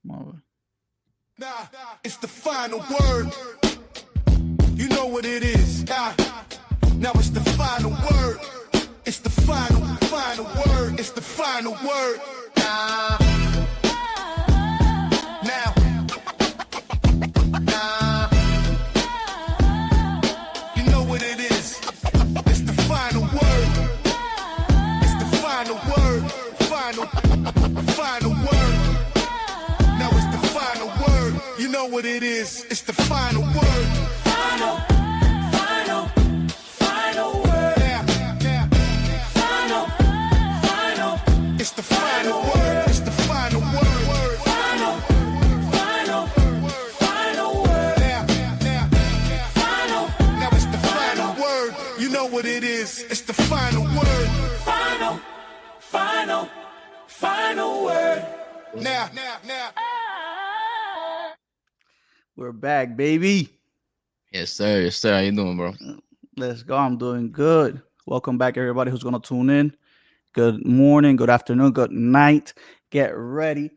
Nah, it's the final word. You know what it is. Now it's the final word. It's the final word. It's the final word. Now, you know what it is. It's the final word. It's the final word. Final word. Now it's the final word. You know what it is. It's the final word. Final word. Final. It's the final word. It's the final word. Final word. Now it's the final word. You know what it is. It's the final word. Final word. Now. we're back, baby. Yes, sir. Yes, sir. How you doing, bro? Let's go. I'm doing good. Welcome back, everybody who's going to tune in. Good morning, good afternoon, good night. Get ready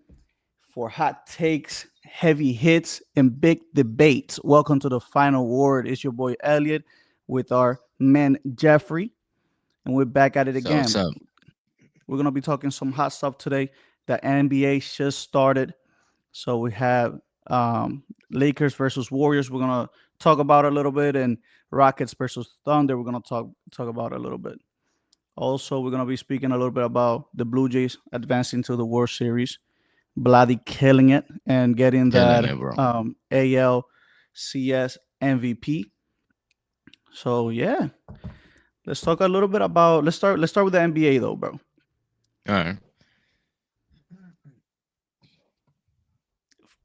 for hot takes, heavy hits, and big debates. Welcome to the final word. It's your boy Elliot with our man Jeffrey, and we're back at it So, again. what's up? We're gonna be talking some hot stuff today. The NBA just started, so we have Lakers versus Warriors. We're gonna talk about it a little bit, and Rockets versus Thunder. We're gonna talk about it a little bit. Also, we're gonna be speaking a little bit about the Blue Jays advancing to the World Series. Vladdy killing it and getting Killing that it, bro. ALCS MVP. So yeah, let's talk a little bit about. Let's start with the NBA though, bro. All right.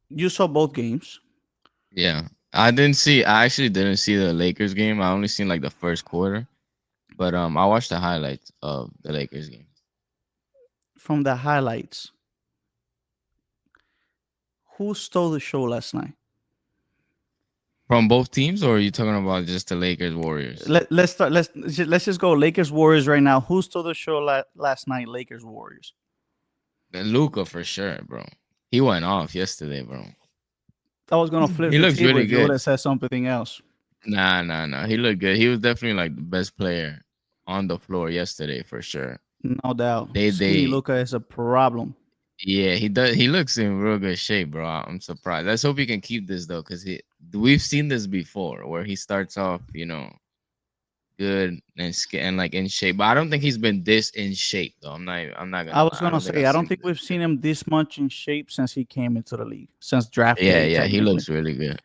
You saw both games. Yeah. I actually didn't see the Lakers game. I only seen like the first quarter. But I watched the highlights of the Lakers game. From the highlights, who stole the show last night? From both teams, or are you talking about just the Lakers Warriors? Let's start. Let's just go Lakers Warriors right now. Who stole the show last night? Lakers Warriors. Luka for sure, bro. He went off yesterday, bro. I was gonna flip He the looks table really if you would good. have said something else. Nah. He looked good. He was definitely like the best player on the floor yesterday for sure. No doubt. They Skinny they Luka is a problem. Yeah, he does. He looks in real good shape, bro. I'm surprised. Let's hope he can keep this though, because we've seen this before, where he starts off, good and like in shape. But I don't think he's been this in shape though. I'm not I gonna was lie. I gonna don't think say I've I seen don't him think this we've shape. seen him this much in shape since he came into the league, since draft Yeah, day yeah, he technically. looks really good.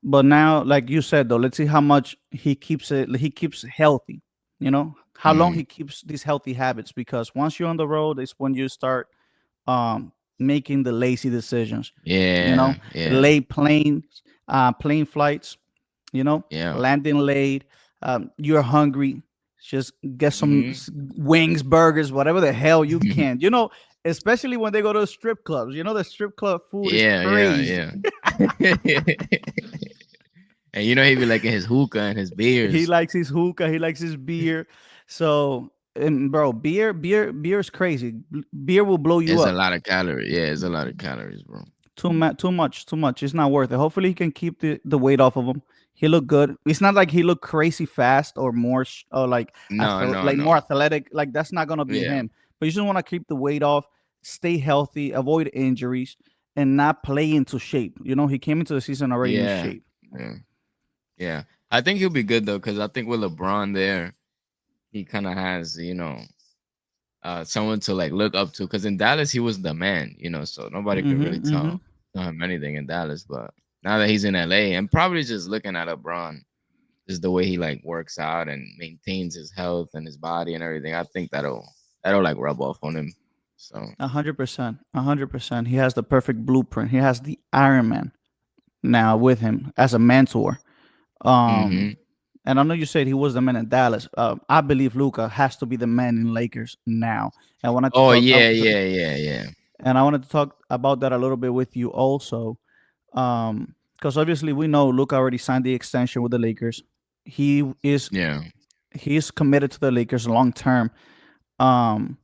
But now, like you said though, let's see how much he keeps it. He keeps healthy. How long Mm, he keeps these healthy habits. Because once you're on the road, it's when you start making the lazy decisions. You know, yeah, yeah, late plane flights. yeah. Landing late. You're hungry. Just get some Hmm. wings, burgers, whatever the hell you can. Especially when they go to the strip clubs. The strip club food is Yeah, yeah, crazy. yeah. And he be liking his hookah and his He beers. likes his hookah. He likes his beer. So, and bro, beer is crazy. Beer will blow you It's a up. lot of calories. Yeah, it's a lot of calories, bro. Too much. It's not worth it. Hopefully, he can keep the weight off of him. He looked good. It's not like he looked crazy fast or more or like No, no, like no. more athletic. Like that's not gonna be Yeah. him. But you just want to keep the weight off, stay healthy, avoid injuries, and not play into shape. He came into the season already in Yeah. shape. Yeah. Yeah. I think he'll be good though, because I think with LeBron there, he kind of has, someone to like look up to. Because in Dallas, he was the man, so nobody could really Mm-hmm. tell him anything in Dallas. But now that he's in LA, and probably just looking at LeBron, just the way he like works out and maintains his health and his body and everything, I think that'll like rub off on him. So 100%. 100%. He has the perfect blueprint. He has the Iron Man now with him as a mentor. Um, hmm and I know you said he was the man in Dallas. I believe Luka has to be the man in Lakers now. And I wanted to Oh talk. yeah, yeah. And I wanted to talk about that a little bit with you also, because obviously we know Luka already signed the extension with the Lakers. He is Yeah. he is committed to the Lakers long term. Um,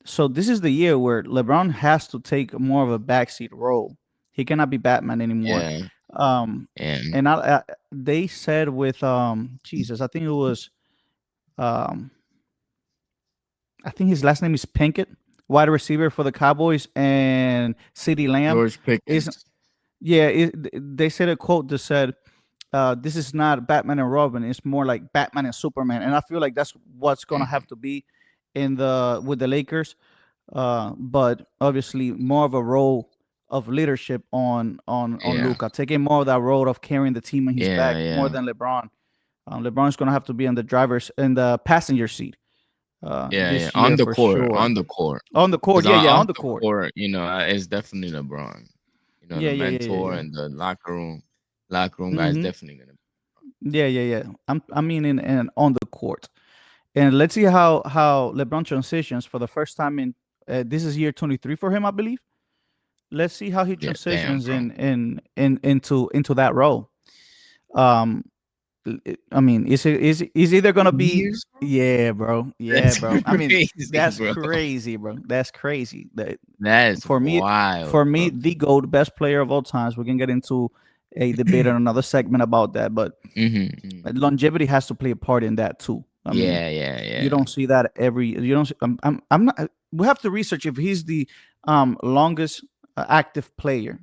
So this is the year where LeBron has to take more of a backseat role. He cannot be Batman anymore. Yeah, Um, and and they said with Jesus, I think it was um, I think his last name is Pinkett, wide receiver for the Cowboys, and CeeDee Lamb George is Pickens. yeah. They said a quote that said, "This is not Batman and Robin. It's more like Batman and Superman." And I feel like that's what's gonna Mhm. have to be in the with the Lakers. But obviously more of a role of leadership on Yeah, Luka, taking more of that role of carrying the team on his yeah, back more yeah, than LeBron. LeBron's gonna have to be in the passenger seat yeah, yeah. this year for sure. On the court, On the court, because yeah, yeah, off on the the court, court, it's definitely LeBron. The yeah, yeah, yeah, yeah, mentor yeah. and the locker room guy is Mm-hmm. definitely gonna. Yeah, yeah, yeah. I mean, in on the court, and let's see how LeBron transitions for the first time in this is year 23 for him, I believe. Let's see how he Yeah, damn, transitions bro. into that role. Um, I mean, is either gonna be Years, bro. yeah, bro, yeah, That's bro. I mean, crazy, that's bro. crazy, bro. That's crazy. That That's for me, wild, bro. the GOAT, best player of all times. We can get into a debate in another segment about that, but Hmm. longevity has to play a part in that too. I mean, Yeah, yeah, you yeah. don't see that every. You don't. I'm not. We have to research if he's the longest active player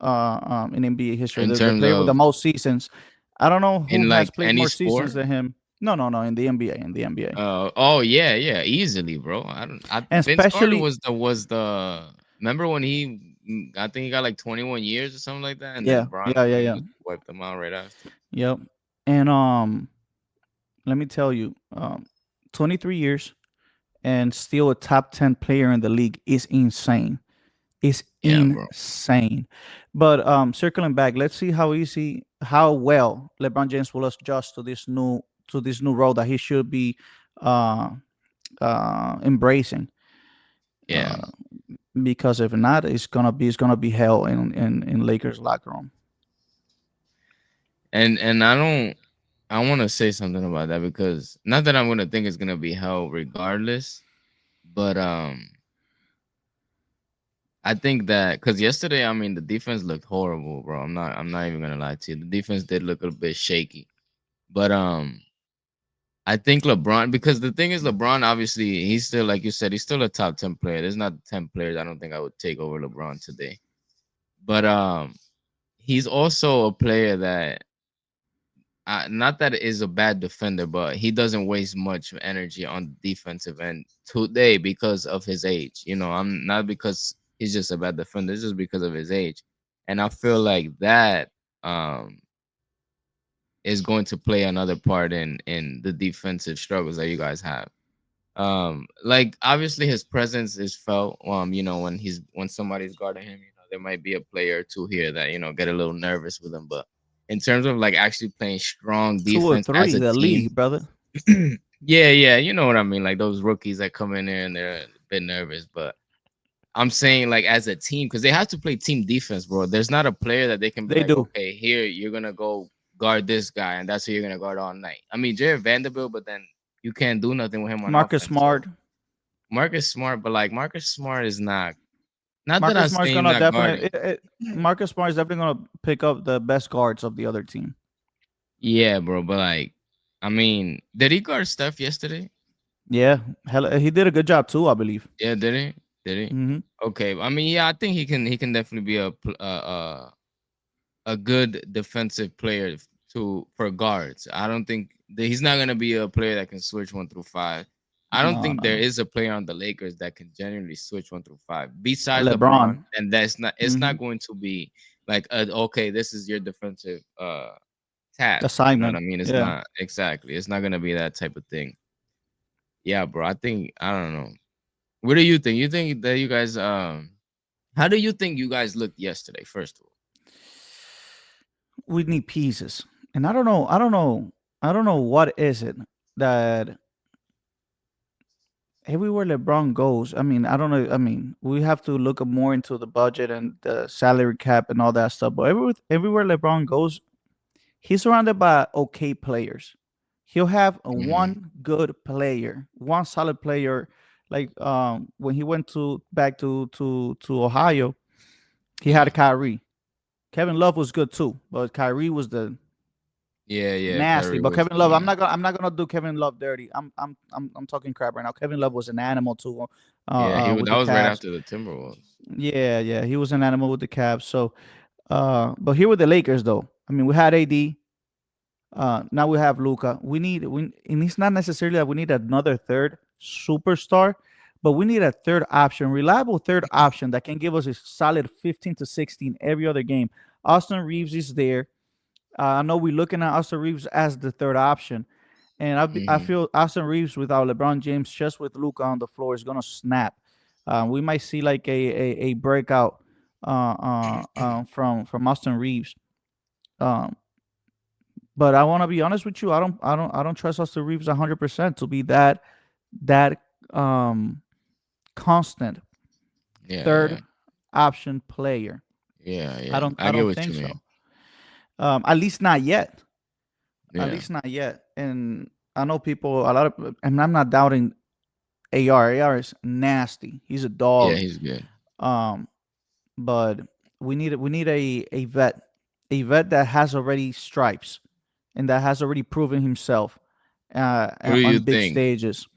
in NBA history. In The terms player with the of most seasons. I don't know who in has like played any more seasons sport. than him. No, no, no. In the NBA, in the NBA, Oh yeah, yeah, easily, bro. I don't. and Vince Carter especially was the. Remember when I think he got like 21 years or something like that, and yeah, then Bron yeah, yeah, pretty yeah, much wiped them out right after. yep. And let me tell you, 23 years and still a top 10 player in the league is insane. Is Yeah, bro. insane. But circling back, let's see how well LeBron James will adjust to this new role that he should be uh, embracing. Yeah, Uh, because if not, it's gonna be hell in Lakers locker room. and I don't. I want to say something about that because not that I'm gonna think it's gonna be hell regardless, but I think that because yesterday, I mean, the defense looked horrible, bro. I'm not even gonna lie to you. The defense did look a bit shaky, but I think LeBron, because the thing is, LeBron obviously he's still, like you said, he's still a top 10 player. There's not 10 players I don't think I would take over LeBron today. But he's also a player that not that is a bad defender, but he doesn't waste much energy on the defensive end today because of his age. I'm not because he's just a bad defender, it's just because of his age. And I feel like that um is going to play another part in the defensive struggles that you guys have. Like obviously his presence is felt. When somebody's guarding him, there might be a player or two here that get a little nervous with him. But in terms of like actually playing strong Two or defense as three, a the team, league, brother. yeah, yeah, you know what I mean. Like those rookies that come in there and they're a bit nervous, but I'm saying like as a team because they have to play team defense, bro. There's not a player that they can be They like, do. okay, here you're gonna go guard this guy, and that's who you're gonna guard all night. I mean, Jared Vanderbilt, but then you can't do nothing with him on Marcus offense. So Smart. Marcus Smart, but like Marcus Smart is not that I Marcus say Smart's he's gonna not definitely. guarding. Marcus Smart is definitely gonna pick up the best guards of the other team. Yeah, bro, but like, I mean, did he guard Steph yesterday? Yeah, hell, he did a good job too, I believe. Yeah, did he? Did he? Hmm. Okay, I mean, yeah, I think he can definitely be a good defensive player to for guards. I don't think he's not gonna be a player that can switch 1 through 5. I don't No, think no, there no. is a player on the Lakers that can genuinely switch 1 through 5 besides LeBron, LeBron. and it's Hmm. not going to be like okay, this is your defensive task. You know what I Assignment. mean? It's Yeah. not exactly. It's not gonna be that type of thing. Yeah, bro. I don't know. What do you think? You think that you guys how do you think you guys looked yesterday? First of all, We need pieces, and I don't know. I don't know. I don't know what is it that everywhere LeBron goes. I mean, I don't know. I mean, we have to look more into the budget and the salary cap and all that stuff. But everywhere LeBron goes, he's surrounded by okay players. He'll have hmm one good player, one solid player, Like when he went to back to Ohio, he had a Yeah. Kyrie. Kevin Love was good too, but Kyrie was the Yeah, yeah. nasty. Kyrie But was Kevin Love, yeah. I'm not gonna do Kevin Love dirty. I'm talking crap right now. Kevin Love was an animal too, Yeah, with that the was right Cavs. after the Timberwolves. Yeah, yeah, he was an animal with the Cavs. So, but here with the Lakers though, I mean, we had AD. Now we have Luka. And it's not necessarily that we need another third superstar, but we need a third option, reliable third option that can give us a solid 15 to 16 every other game. Austin Reeves is there. I know we're looking at Austin Reeves as the third option, and I Hmm. feel Austin Reeves without LeBron James, just with Luka on the floor, is gonna snap. We might see like a breakout from Austin Reeves. Um, but I want to be honest with you. I don't trust Austin Reeves 100% to be that um, constant Yeah, yeah, third option player. yeah, I yeah. don't I I get don't what you think so. mean. At least not yet. At Yeah, least not yet. And I know people a lot of, and I'm not doubting AR. AR is nasty. He's a yeah. dog. He's good. Um, but we need a vet that has already stripes and that has already proven himself Who do you on big think? stages.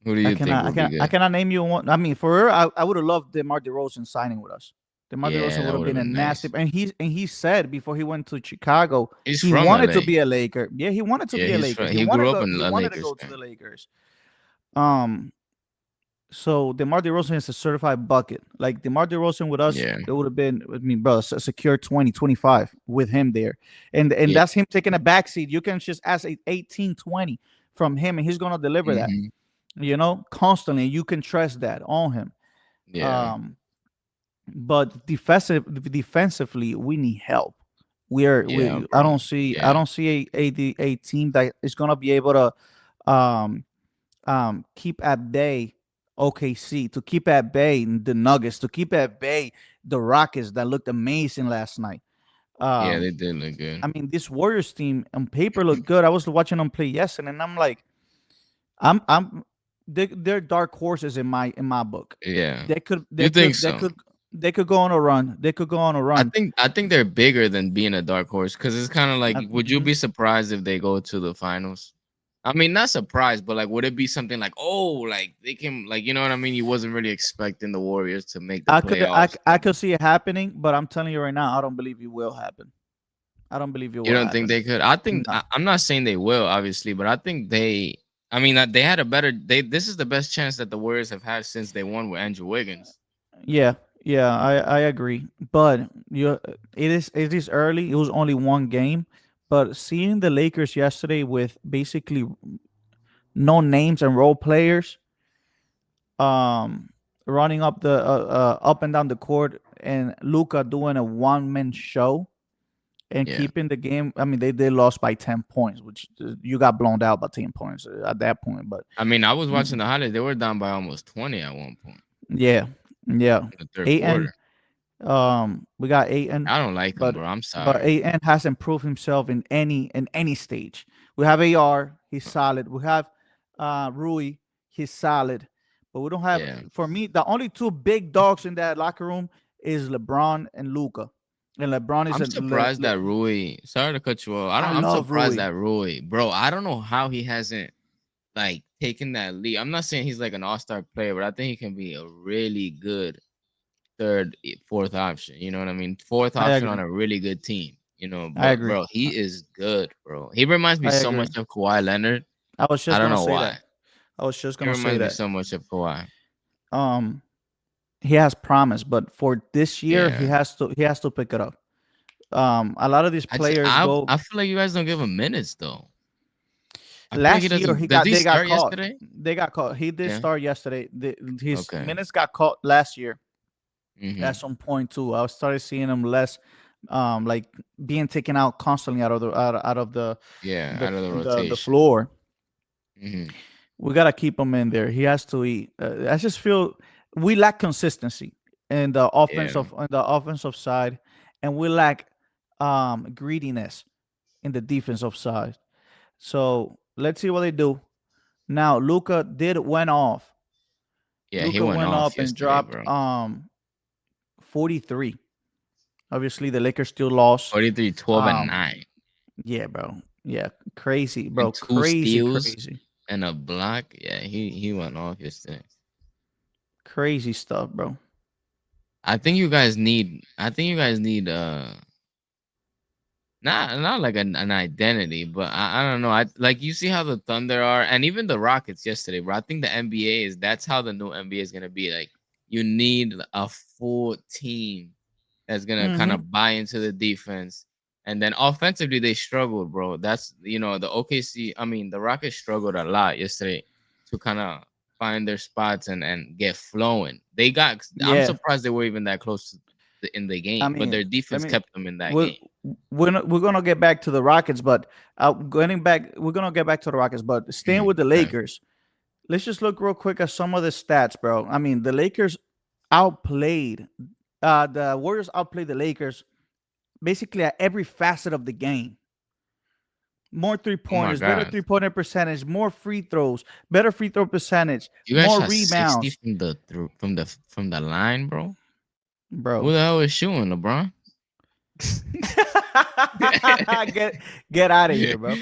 Who do you think will be I good? cannot name you one. I mean, for her, I would have loved DeMar DeRozan signing with us. DeMar DeRozan Yeah, would that have would have been a been nasty. nice. And he said before he went to Chicago, He's he from wanted to LA. be a Laker. Yeah, he wanted to Yeah, be a he's Laker. from. He grew up He a wanted to Lakers go to fan. the Lakers. Um, so DeMar DeRozan is a certified bucket. Like DeMar DeRozan with us, Yeah, it would have been, I mean, bro, a secure 2025 with him there. And yeah. that's him taking a backseat. You can just ask 18, 20 from him, and he's gonna deliver that, Hmm. constantly. You can trust that on him. Yeah, Um, but defensively, we need help. yeah, bro. I Yeah, don't see a team that is gonna be able to keep at bay OKC, to keep at bay the Nuggets, to keep at bay the Rockets that looked amazing last night. yeah. They Um, did look good. I mean, this Warriors team on paper looked good. I was watching them play yesterday, and I'm like, I'm they're dark horses in my book. Yeah, They could you they think could they so? could they could go on a run. They could go on a run. I think they're bigger than being a dark horse because it's kind of like, would you Mhm. be surprised if they go to the finals? I mean, not surprised, but like, would it be something like, oh, like they can, like, you know what I mean? You wasn't really expecting the Warriors to make the playoffs. I could see it happening, but I'm telling you right now, I don't believe it will happen. I don't believe it You will don't think happen. they could? I think No. I'm not saying they will, obviously, but I think they. I mean, they had a better. They This is the best chance that the Warriors have had since they won with Andrew Wiggins. Yeah, yeah, I agree. But it is early. It was only one game, but seeing the Lakers yesterday with basically no names and role players, um, running up the up and down the court, and Luka doing a one man show and Yeah, keeping the game. I mean, they lost by 10 points, which you got blown out by 10 points at that point. But I mean, I was watching mm, the highlights. They were down by almost 20 at one point yeah, yeah, in the third Aiton. quarter. We got Aiton, I don't like him, but bro. I'm but sorry. Aiton hasn't proved himself in any stage. We have AR, he's solid. We have Rui, he's solid. But we don't have, Yeah, for me, the only two big dogs in that locker room is LeBron and Luca. And LeBron is I'm surprised that Rui. Sorry to cut you off. I I don't. I'm love surprised Rui. that Rui, bro. I don't know how he hasn't like taken that lead. I'm not saying he's like an all-star player, but I think he can be a really good fourth option. You know what I mean? Fourth I option on agree. a really good team. You know, I but agree. bro, he is good, bro. He reminds me I so much agree. of Kawhi Leonard. I was I just don't gonna know say why. that. I was just He gonna say reminds me that. so much of Kawhi. Um, he has promise, but for this year, Yeah. he has to pick it up. A lot of these players go. I feel like you guys don't give him minutes though. I feel like he Last year, doesn't. Did he they got start caught. yesterday? They got caught. He did Yeah. start yesterday. His Okay. minutes got caught last year at Mm-hmm. some point too. I started seeing him less, like being taken out constantly out of Yeah, out of the the rotation. floor. Mm-hmm. We gotta keep him in there. He has to eat. I just feel we lack consistency Yeah. in the offensive side, and we lack greediness in the defensive side. So let's see what they do. Now Luca did went off. Yeah, he Luka went went off up and yesterday, dropped bro. 43. Obviously, the Lakers still lost. 43, 12, and Um, 9. yeah, bro. Yeah, crazy, bro. And two Crazy, steals crazy, and a block. Yeah, he went off yesterday. crazy stuff, bro. I think you guys need not like an identity, but I don't know. I like you see how the Thunder are, and even the Rockets yesterday, bro. I think the NBA is that's how the new NBA is gonna be. Like you need a full team that's gonna kind Mm-hmm. of buy into the defense, and then offensively they struggled, bro. That's the OKC. I mean, the Rockets struggled a lot yesterday to kind of find their spots and get flowing. They got. I'm Yeah, surprised they were even that close to in the I game, but mean, their let defense me. kept them in that We're game. we're gonna get back to the Rockets, but getting back, we're gonna get back to the Rockets, but staying with the Okay. Lakers. Let's just look real quick at some of the stats, bro. I mean, the Lakers outplayed. The Warriors outplayed the Lakers basically at every facet of the game. More three Oh my pointers, better god. 3 pointer percentage, more free throws, better free throw percentage, You guys more shot 60 rebounds, from the line, bro. Who bro. the hell is shooting, LeBron? get get out of here, bro.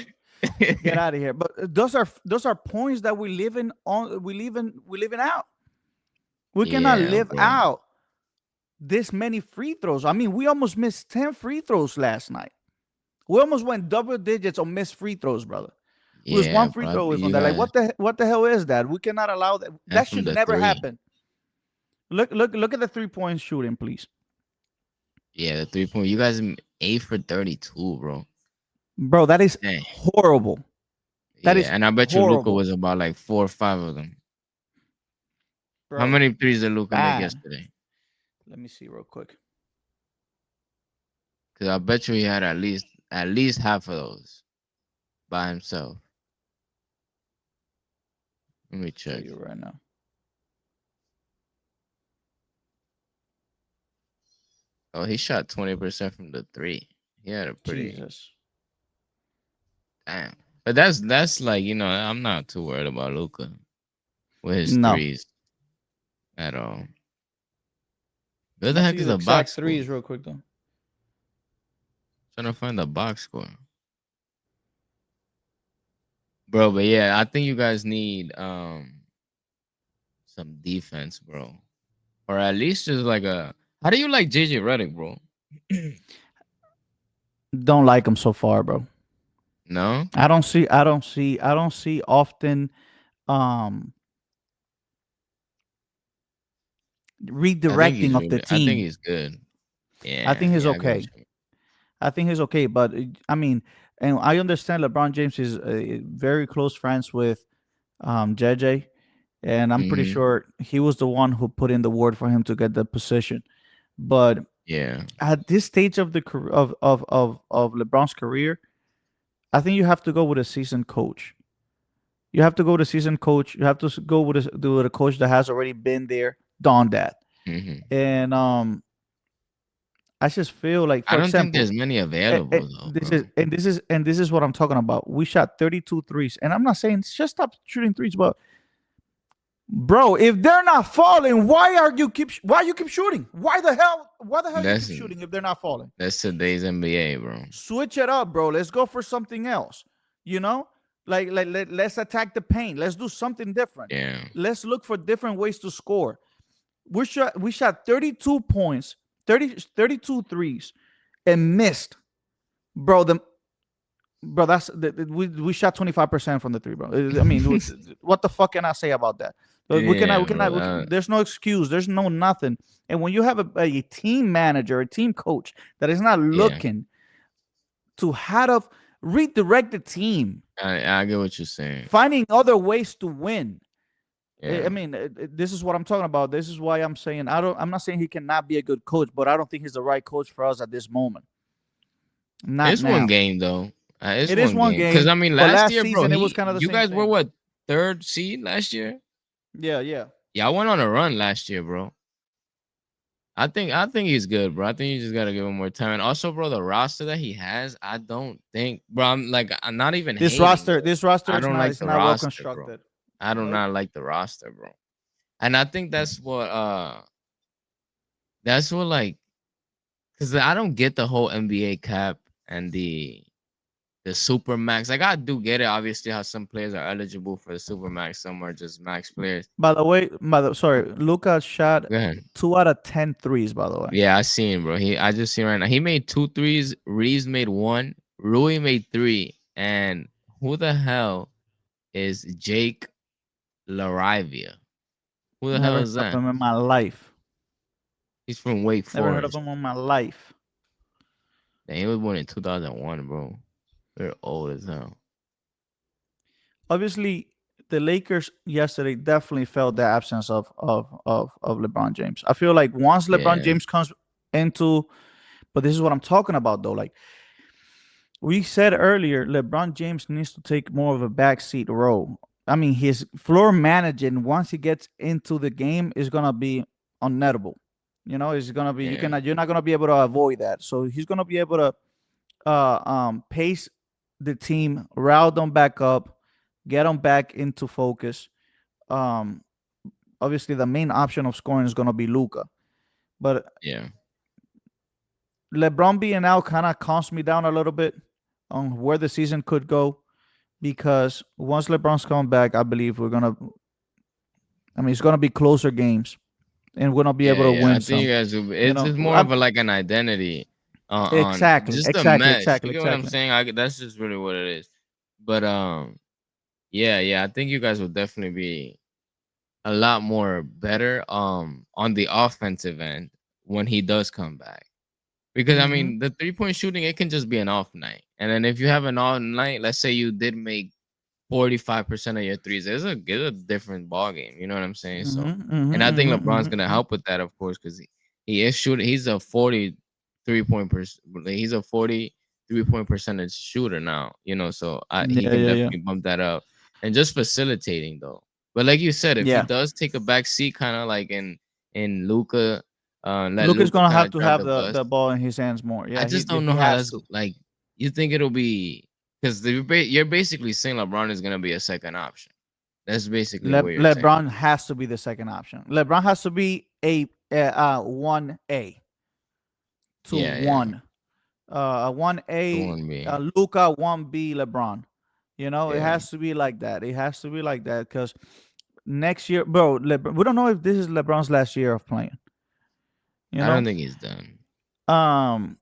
Get out of here. But those are points that we live in on. We live in out. We cannot Yeah, live bro. out this many free throws. I mean, we almost missed 10 free throws last night. We almost went double digits on missed free throws, brother. We was Yeah, one free bro. throw away from You that. Like, guys what the hell is that? We cannot allow that. and That from should the never three. happen. Look at the 3 point shooting, please. Yeah, the 3 point. You guys 8 for 32, bro. Bro, that is Dang. horrible. That Yeah, is and I bet you Luca horrible. was about like 4 or 5 of them. How Bro, many threes did Luca make bad. yesterday? Let me see real quick. Because I bet you he had at least half of those by himself. Let me Tell check. you right now. Oh, he shot 20% from the three. He had a pretty Jesus. damn. But that's like I'm not too worried about Luca with his No. threes at all. Where I'm the gonna tell heck you is the the box exact score? threes real quick though. Trying to find the box score, bro. But yeah, I think you guys need some defense, bro, or at least just like a. How do you like JJ Redick, bro? Don't like him so far, bro. No, I don't see often um redirecting of the I think team. he's good. I Yeah, think he's yeah, I get what okay. you mean. I think he's okay, but I mean, and I understand LeBron James is very close friends with JJ, and I'm pretty Mm-hmm. sure he was the one who put in the word for him to get the position. But Yeah. at this stage of the of LeBron's career, I think you have to go with a seasoned coach. You have to go with a seasoned coach. You have to go with a coach that has already been there, done that. Mm-hmm. And I just feel like, I for don't think example, there's many available though, this is bro. what I'm talking about. We shot 32 threes, and I'm not saying just stop shooting threes, but bro, if they're not falling, why you keep shooting? Why the hell you keep That's shooting if they're not falling? that's today's NBA, bro. Switch it up, bro. Let's go for something else. You know, let's attack the paint. Let's do something different. Yeah. Let's look for different ways to score. We shot 32 points, 32 threes, and missed, bro. We shot 25% from the three, bro. I mean, what the fuck can I say about that? Yeah, bro. There's no excuse. There's no nothing. And when you have a team manager, a team coach that is not Yeah, looking to how to redirect the team, I get what you're saying. finding other ways to win. I Yeah, mean, this is what I'm talking about. This is why I'm saying I'm not saying he cannot be a good coach, but I don't think he's the right coach for us at this moment. Not it's one now. game though. It's It is one one game. Cause game, I mean, but last last year, bro, season it was kind of the you same guys were thing. what third seed last year? Yeah, yeah. Yeah, I went on a run last year, bro. I think he's good, bro. I think you just gotta give him more time. And also, bro, the roster that he has, I don't think, bro. I'm not even This hating, roster, bro. this roster I is don't not like it's the not well roster, bro. constructed. I do Nope. not like the roster, bro. And I think that's what like because I don't get the whole NBA cap and the super max. Like I do get it, obviously, how some players are eligible for the super max, some are just max players. By the way, sorry, Luka shot Go ahead. 2 out of 10 threes. By the way, Yeah, I seen, bro. I just seen right now. He made two threes. Reeves made one. Rui made three. And who the hell is Jake Larivia? Who the never hell heard is of that? him in my life. He's from Wake Never heard of Forest. him in my life. And he was born in 2001, bro. We're old as hell. Obviously, the Lakers yesterday definitely felt the absence of LeBron James. I feel like once LeBron Yeah, James comes into, but this is what I'm talking about though. Like we said earlier, LeBron James needs to take more of a backseat role. I mean, his floor managing once he gets into the game is gonna be unnettable. You know, it's gonna be yeah, you're not gonna be able to avoid that. So he's gonna be able to pace the team, route them back up, get them back into focus. Um, Obviously, the main option of scoring is gonna be Luka, but yeah. LeBron being out kind of calms me down a little bit on where the season could go because once LeBron's coming back, I believe we're gonna. I mean, it's gonna be closer games, and we're gonna be able Yeah, to yeah. I win think some. you guys will. You It's know, just more of a like an identity on exactly, just a exactly, mesh. exactly, You get what I'm exactly. saying? That's just really what it is. But yeah, yeah. I think you guys will definitely be a lot more better on the offensive end when he does come back. Because I Mm-hmm. mean, the 3-point shooting, it can just be an off night. And then if you have an off night, let's say you did make 45% of your threes, it's a different ball game. You know what I'm saying? So, Mm-hmm. and I think Mm-hmm. LeBron's Mm-hmm. gonna Hmm. help with that, of course, because he is shooting. He's a 43 point he's a 43 point percentage shooter now. So he Yeah, can yeah, yeah, definitely bump that up. And just facilitating though. But like you said, if he yeah. does take a back seat, kind of like in Luca, let Luka's Luca gonna kind have of to drive have the the bus. ball in his hands more. I Yeah, just don't he know how has that's to. like. You think it'll be because you're basically saying LeBron is gonna be a second option. That's basically what you're saying. LeBron has to be the second option. LeBron has to be a 1A to Yeah, yeah. 1. 1A, 1B. Luka, 1B, LeBron. You know, it Yeah. has to be like that. It has to be like that because next year, bro, we don't know if this is LeBron's last year of playing. You I don't know, think he's done. um,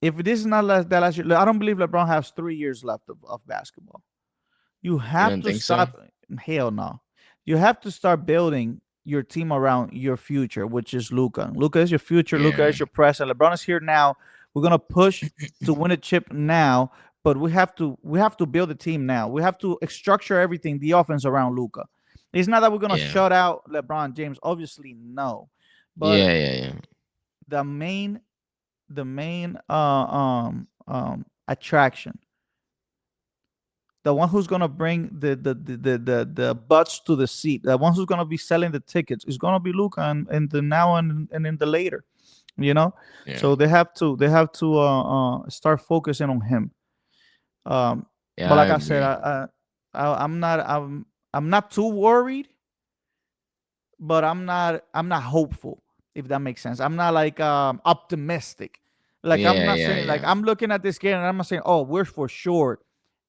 if this is not that last year, I don't believe LeBron has 3 years left of basketball. You You have don't to think so? stop. Hell no. You have to start building your team around your future, which is Luca. Luca is your future. Luca Yeah. is your present. LeBron is here now. We're gonna push to win a chip now, but we have to build a team now. We have to structure everything, the offense around Luca. It's not that we're gonna Yeah. shut out LeBron James. Obviously, no. But Yeah, yeah, yeah. the main attraction, the one who's gonna bring the butts to the seat, the one who's gonna be selling the tickets is gonna be Luca and the now and in the later, you know. Yeah. So they have to start focusing on him. Um, Yeah, but I like I said, agree. I'm not too worried, but I'm not hopeful, if that makes sense. I'm not like optimistic. Like I'm Yeah, not yeah, saying like yeah. I'm looking at this game and I'm not saying, oh, we're for sure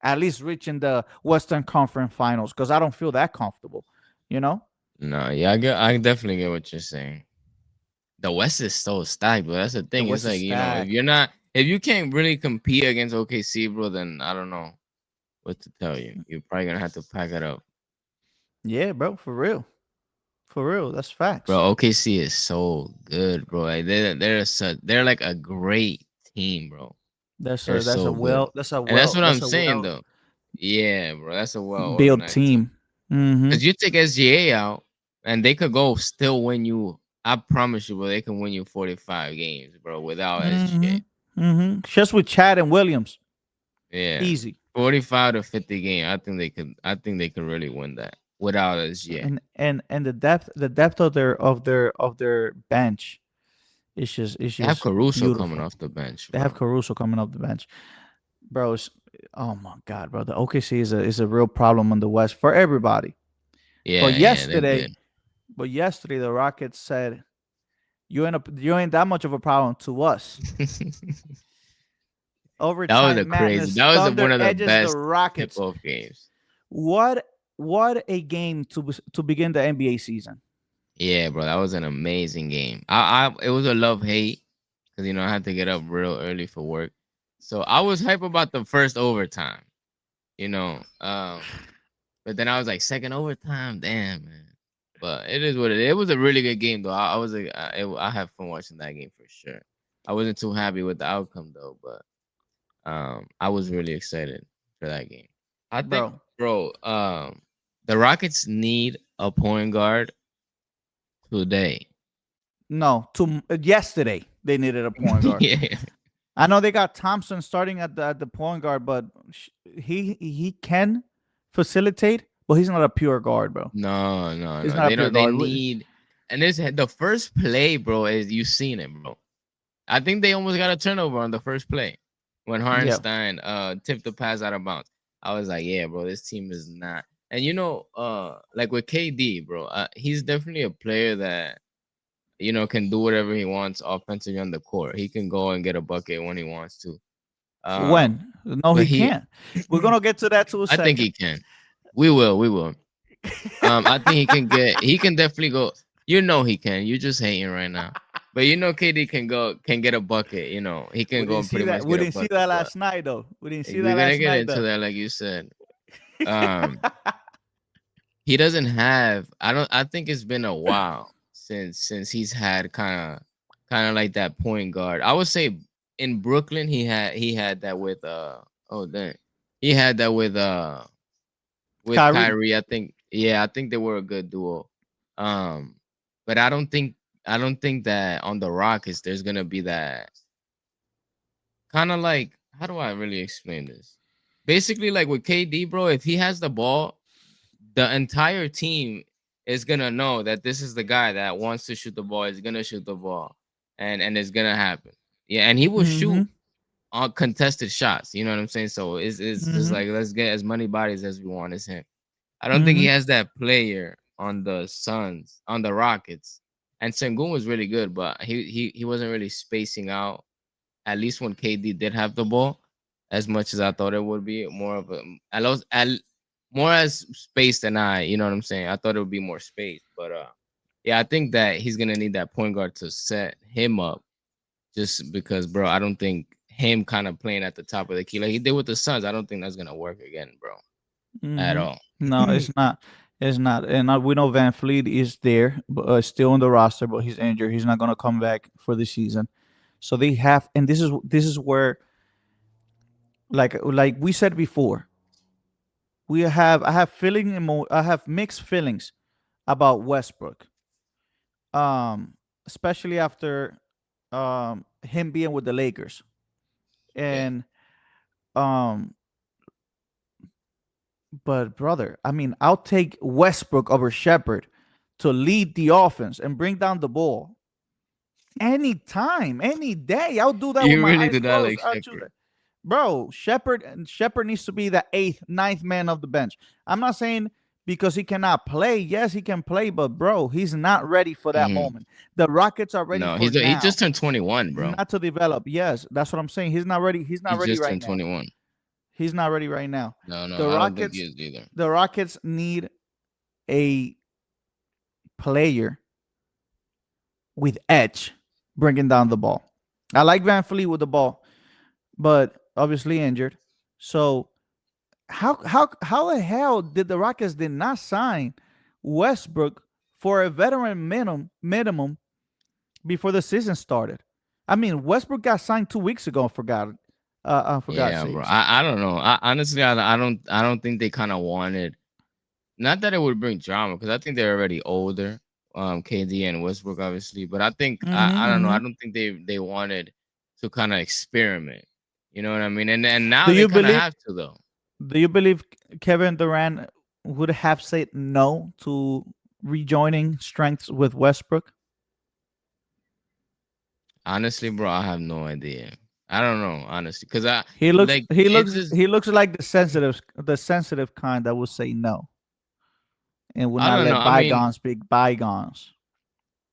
at least reaching the Western Conference Finals because I don't feel that comfortable. You know, No, yeah, I definitely get what you're saying. The West is so stacked, but that's the the thing. It's West is like, stacked. if you can't really compete against OKC, bro, then I don't know what to tell you. You're probably gonna have to pack it up. Yeah, bro, for real. That's Bro, facts. OKC is so good, bro. Like they're like a great team, bro. That's They're a that's a so good. well that's a And that's well what I'm that's a saying well though. Yeah, bro. That's a well built organized team. team. Mm-hmm. Cause you take SGA out and they could go still win you. I promise you, bro, they can win you 45 games, bro, without Mm-hmm. SGA. Mm-hmm. Just with Chad and Williams, Yeah. easy. 45 to 50 game. I think they could really win that without SGA. And the depth of their bench is They have just Caruso coming beautiful. off the bench, They have bro. Caruso coming off the bench, bro. Oh my god, bro. The OKC is a real problem in the West for everybody. But Yeah, yeah, they're yesterday, good. But yesterday the Rockets said you ain't that much of a problem to us. That was a Overtime crazy. madness. That was Thunder one of the edges the best tip Rockets. off games. What what a game to begin the NBA season. Yeah, bro, that was an amazing game. I it was a love hate because I had to get up real early for work, so I was hype about the first overtime. You know, but then I was like second overtime, damn man. But it is what it is. It was a really good game though. I was like, I had fun watching that game for sure. I wasn't too happy with the outcome though, but I was really excited for that game. I think, Bro, bro, the Rockets need a point guard today. no, to yesterday they needed a point guard. Yeah. I know they got Thompson starting at the point guard, but he can facilitate, but he's not a pure guard, bro. No, no, He's no. not a They pure don't. They guard. need, and this the first play, bro. Is you seen it, bro? I think they almost got a turnover on the first play when Yeah. Hartenstein tipped the pass out of bounds. I was like, yeah, bro, this team is not. And like with KD, bro, he's definitely a player that can do whatever he wants offensively on the court. He can go and get a bucket when he wants to. Um, When? No, but he he, can't. We're gonna get to that to a I think second. he can. We will. We will. I think he can definitely go. He can. You're just hating right now. But KD can get a bucket. He can We go didn't and see pretty that. much We get a didn't see bucket. that But last night, though. We didn't see that we're gonna last get night, into though. that, like you said. Um, he doesn't have. I think it's been a while since he's had kind of like that point guard. I would say in Brooklyn he had that with oh dang he had that with Kyrie. Kyrie. I think they were a good duo. Um, but I don't think that on the Rockets there's gonna be that kind of like, how do I really explain this? Basically, like with KD, bro, if he has the ball, the entire team is gonna know that this is the guy that wants to shoot the ball. Is gonna shoot the ball, and it's gonna happen. Yeah, and he will shoot Mm-hmm. on contested shots. You know what I'm saying? So it's just Mm-hmm. like, let's get as many bodies as we want as him. I don't think he Mm-hmm. has that player on the Suns, on the Rockets. And Sengun was really good, but he wasn't really spacing out. At least when KD did have the ball, as much as I thought it would be more of a, more as space than you know what I'm saying. I thought it would be more space, but yeah, I think that he's gonna need that point guard to set him up. Just because, bro, I don't think him kind of playing at the top of the key like he did with the Suns. I don't think that's gonna work again, bro, at Mm-hmm. all. No, it's not. It's not. And we know Van Fleet is there, but still on the roster, but he's injured. He's not gonna come back for the season. So they have, and this is where, like we said before, I have mixed feelings about Westbrook. Um, Especially after him being with the Lakers. Yeah. And um but brother, I mean, I'll take Westbrook over Shepard to lead the offense and bring down the ball anytime, any day. I'll do that with You my really eyes do not closed. like I'll choose Shepard. that. Bro, Shepard needs to be the eighth, ninth man of the bench. I'm not saying because he cannot play. Yes, he can play, but bro, he's not ready for that Hmm. moment. The Rockets are ready No, for he now, just turned 21, bro. not to develop. Yes, that's what I'm saying. He's not ready. He's He not ready just right turned now. 21. He's not ready right now. No, no, The I don't think he Rockets, is either. the Rockets need a player with edge bringing down the ball. I like Van Fleet with the ball, but obviously injured. So how the hell did the Rockets did not sign Westbrook for a veteran minimum before the season started? I mean, Westbrook got signed 2 weeks ago. For God's Yeah, bro. sakes. I don't know. Honestly, I don't think they kind of wanted. Not that it would bring drama, because I think they're already older. KD and Westbrook, obviously, but I think I don't know. Mm-hmm. I don't think they wanted to kind of experiment. You know what I mean? And Do now they you kind of believe? have to though. Do you believe Kevin Durant would have said no to rejoining strengths with Westbrook? Honestly, bro, I have no idea. I don't know, honestly, because I He looks it's just he looks like the sensitive kind that would say no. and will I not don't know. let I mean, bygones be bygones.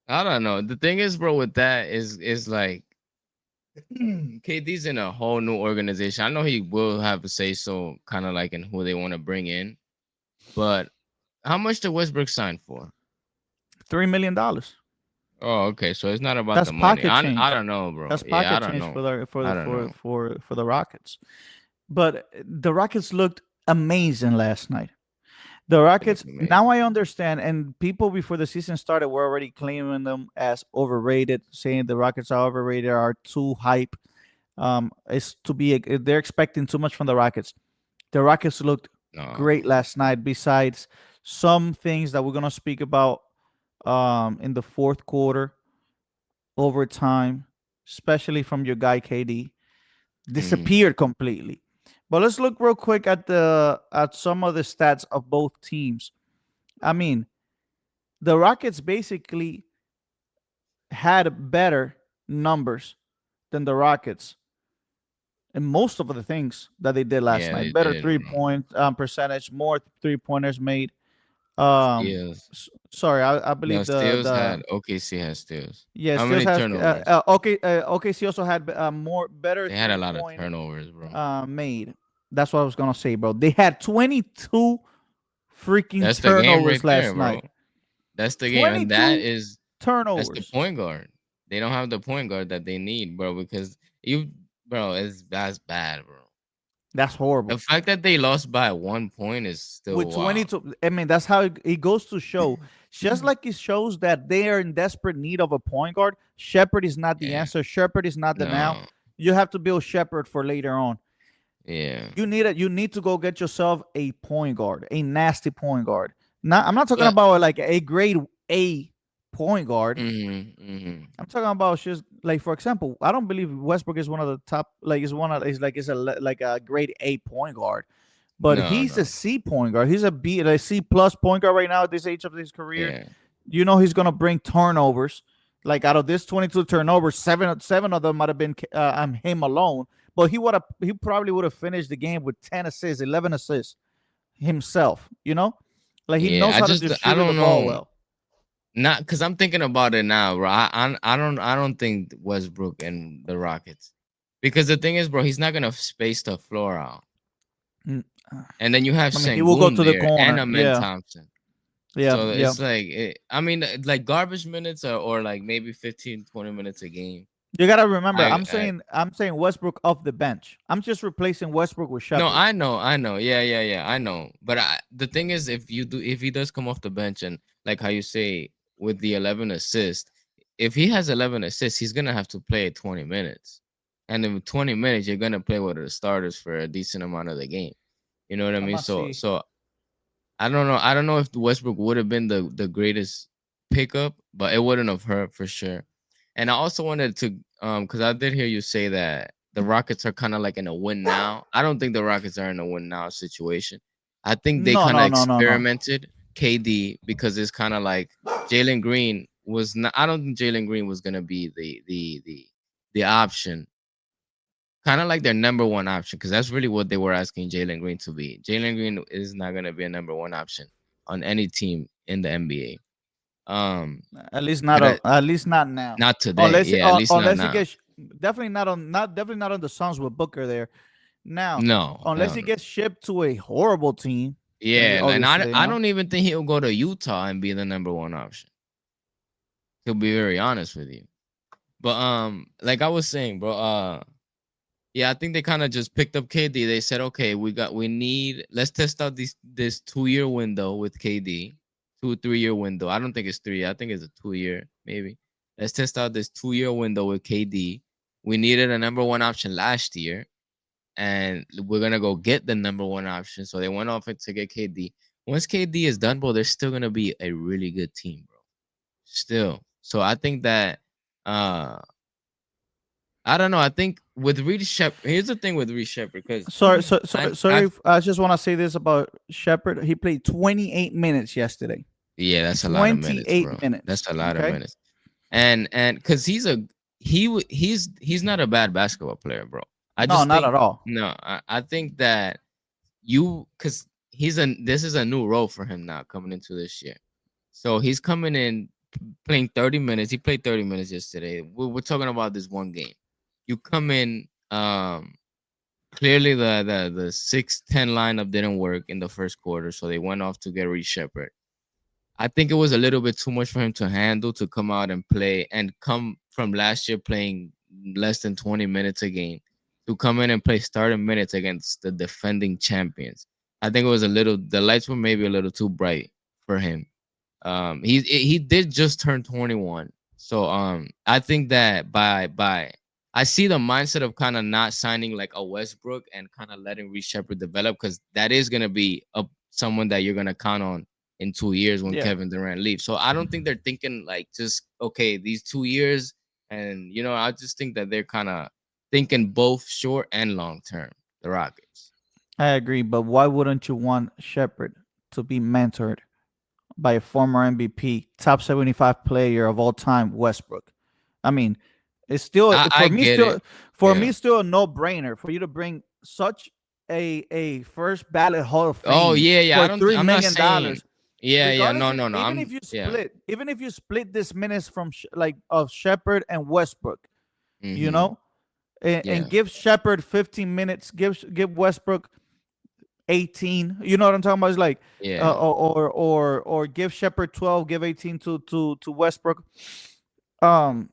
I don't know. The thing is, bro, with that is like KD's in a whole new organization. I know he will have a say so, kind of like in who they want to bring in. But how much did Westbrook sign for? $3 million. Oh, okay. So it's not about That's the money. pocket I change. don't know, bro. That's Yeah, I pocket don't change know. for the for I the don't for know. for for the Rockets. But the Rockets looked amazing last night. The It looked Rockets, now amazing. I understand, and people before the season started were already claiming them as overrated, saying the Rockets are overrated, are too hype. It's to be they're expecting too much from the Rockets. The Rockets looked No. great last night. Besides some things that we're gonna speak about in the fourth quarter, overtime, especially from your guy KD, Hmm. disappeared completely. But let's look real quick at the at some of the stats of both teams. I mean, the Rockets basically had better numbers than the Rockets in most of the things that they did last Yeah, night. they Better did, three bro. point percentage, more 3 pointers made. Um, Steals. Sorry, I No, believe Steals the had OKC has steals. yeah How still many has turnovers? okay OKC also had more better They had a three lot of point turnovers, bro. made. That's what I was gonna say, bro. They had 22 freaking That's the game right turnovers there, last bro. night. That's the game, and 22 that's the turnovers. point guard. They don't have the point guard that they need, bro. Because you, bro, that's bad, bro. That's The horrible. fact that they lost by 1 point is With still wild. 22, I mean, that's how it goes to show. Just like it shows that they are in desperate need of a point guard, Shepard is not the Yeah, answer. Shepard is not the now. no, You have to build Shepard for later on. yeah, You need to go get yourself a point guard, a nasty point guard. Not I'm not talking but about like a grade A point guard. mm-hmm. I'm talking about just like for example, I don't believe Westbrook is one of the top like is one of is like is a like a grade A point guard. But No, he's a no, C point guard. He's a B, a C plus point guard right now at this age of his career. yeah, You know he's gonna bring turnovers. Like out of this 22 turnovers, seven of them might have been him alone. But he probably would have finished the game with 10 assists, 11 assists himself. You know, like he yeah. knows how to I distribute the don't ball know. well. Not because I'm thinking about it now, bro. I don't think Westbrook and the Rockets, because the thing is, bro, he's not gonna space the floor out, Mm, and then you have I mean, he will go Sengun to the there and corner. Amen Yeah, Thompson. yeah, So yeah. it's like, I mean, like garbage minutes or like maybe 15, 20 minutes a game. You gotta remember, I I'm saying Westbrook off the bench. I'm just replacing Westbrook with No, Shepard. I know. Yeah, yeah, yeah. I know. But the thing is, if he does come off the bench and like how you say with the 11 assists, if he has 11 assists, he's gonna have to play 20 minutes, and in 20 minutes, you're gonna play with the starters for a decent amount of the game. You know what I I'm mean? gonna see. So I don't know. I don't know if the Westbrook would have been the greatest pickup, but it wouldn't have hurt for sure. And I also wanted to because I did hear you say that the Rockets are kind of like in a win now. I don't think the Rockets are in a win now situation. I think they No, kind of no, no, no, no. experimented KD because it's kind of like Jalen Green was not. I don't think Jalen Green was gonna be the option, kind of like their number one option, because that's really what they were asking Jalen Green to be. Jalen Green is not gonna be a number one option on any team in the NBA. But At least not now. not today. Yeah, at least not Unless he now. gets definitely not on the Suns with Booker there. Now, No, unless hell he no. gets shipped to a horrible team, Yeah, and obviously, you I know. don't even think he'll go to Utah and be the number one option. To be very honest with you. But like I was saying, bro, yeah, I think they kind of just picked up KD. They said, okay, we need let's test out this 2 year window with KD, 2 3 year window. I don't think it's 3. I think it's a 2 year maybe. Let's test out this 2 year window with KD. We needed a number one option last year, and we're gonna go get the number one option. So they went off it to get KD. Once KD is done, bro, they're still gonna be a really good team, bro. Still. So I think that uh I don't know. I think with Reed Shep, here's the thing with Reed Shepard, because Sorry. I just want to say this about Shepard. He played 28 minutes yesterday. yeah, that's a lot of minutes, 28 bro. minutes. That's a lot of Okay. minutes. And because he's not a bad basketball player, bro. I No, just not think at all. no, I think that you because this is a new role for him now coming into this year. So he's coming in playing 30 minutes. He played 30 minutes yesterday. We're talking about this one game. You come in, clearly the 6-10 lineup didn't work in the first quarter, so they went off to get Reed Shepard. I think it was a little bit too much for him to handle to come out and play and come from last year playing less than 20 minutes a game to come in and play starting minutes against the defending champions. I think it was a little, the lights were maybe a little too bright for him. He did just turn 21. So I think that by I see the mindset of kind of not signing like a Westbrook and kind of letting Reed Shepard develop, because that is gonna be a someone that you're gonna count on in 2 years when Yeah, Kevin Durant leaves. So I don't think they're thinking like just okay, these 2 years, and I just think that they're kind of thinking both short and long term. The Rockets. I agree. But why wouldn't you want Shepard to be mentored by a former MVP, top 75 player of all time, Westbrook? I mean, it's still I get it. for Yeah. me still a no brainer for you to bring such a first ballot Hall of Oh Fame yeah, yeah. for I don't. three I'm not million saying. dollars. Yeah, yeah. Regardless, No, no, no. even if you Yeah. split, even if you split this minutes from like of Shepard and Westbrook, you Mm-hmm. know, and Yeah. give Shepard 15 minutes, give Westbrook 18. You know what I'm talking about? It's like Yeah. or give Shepard 12, give 18 to Westbrook. Um,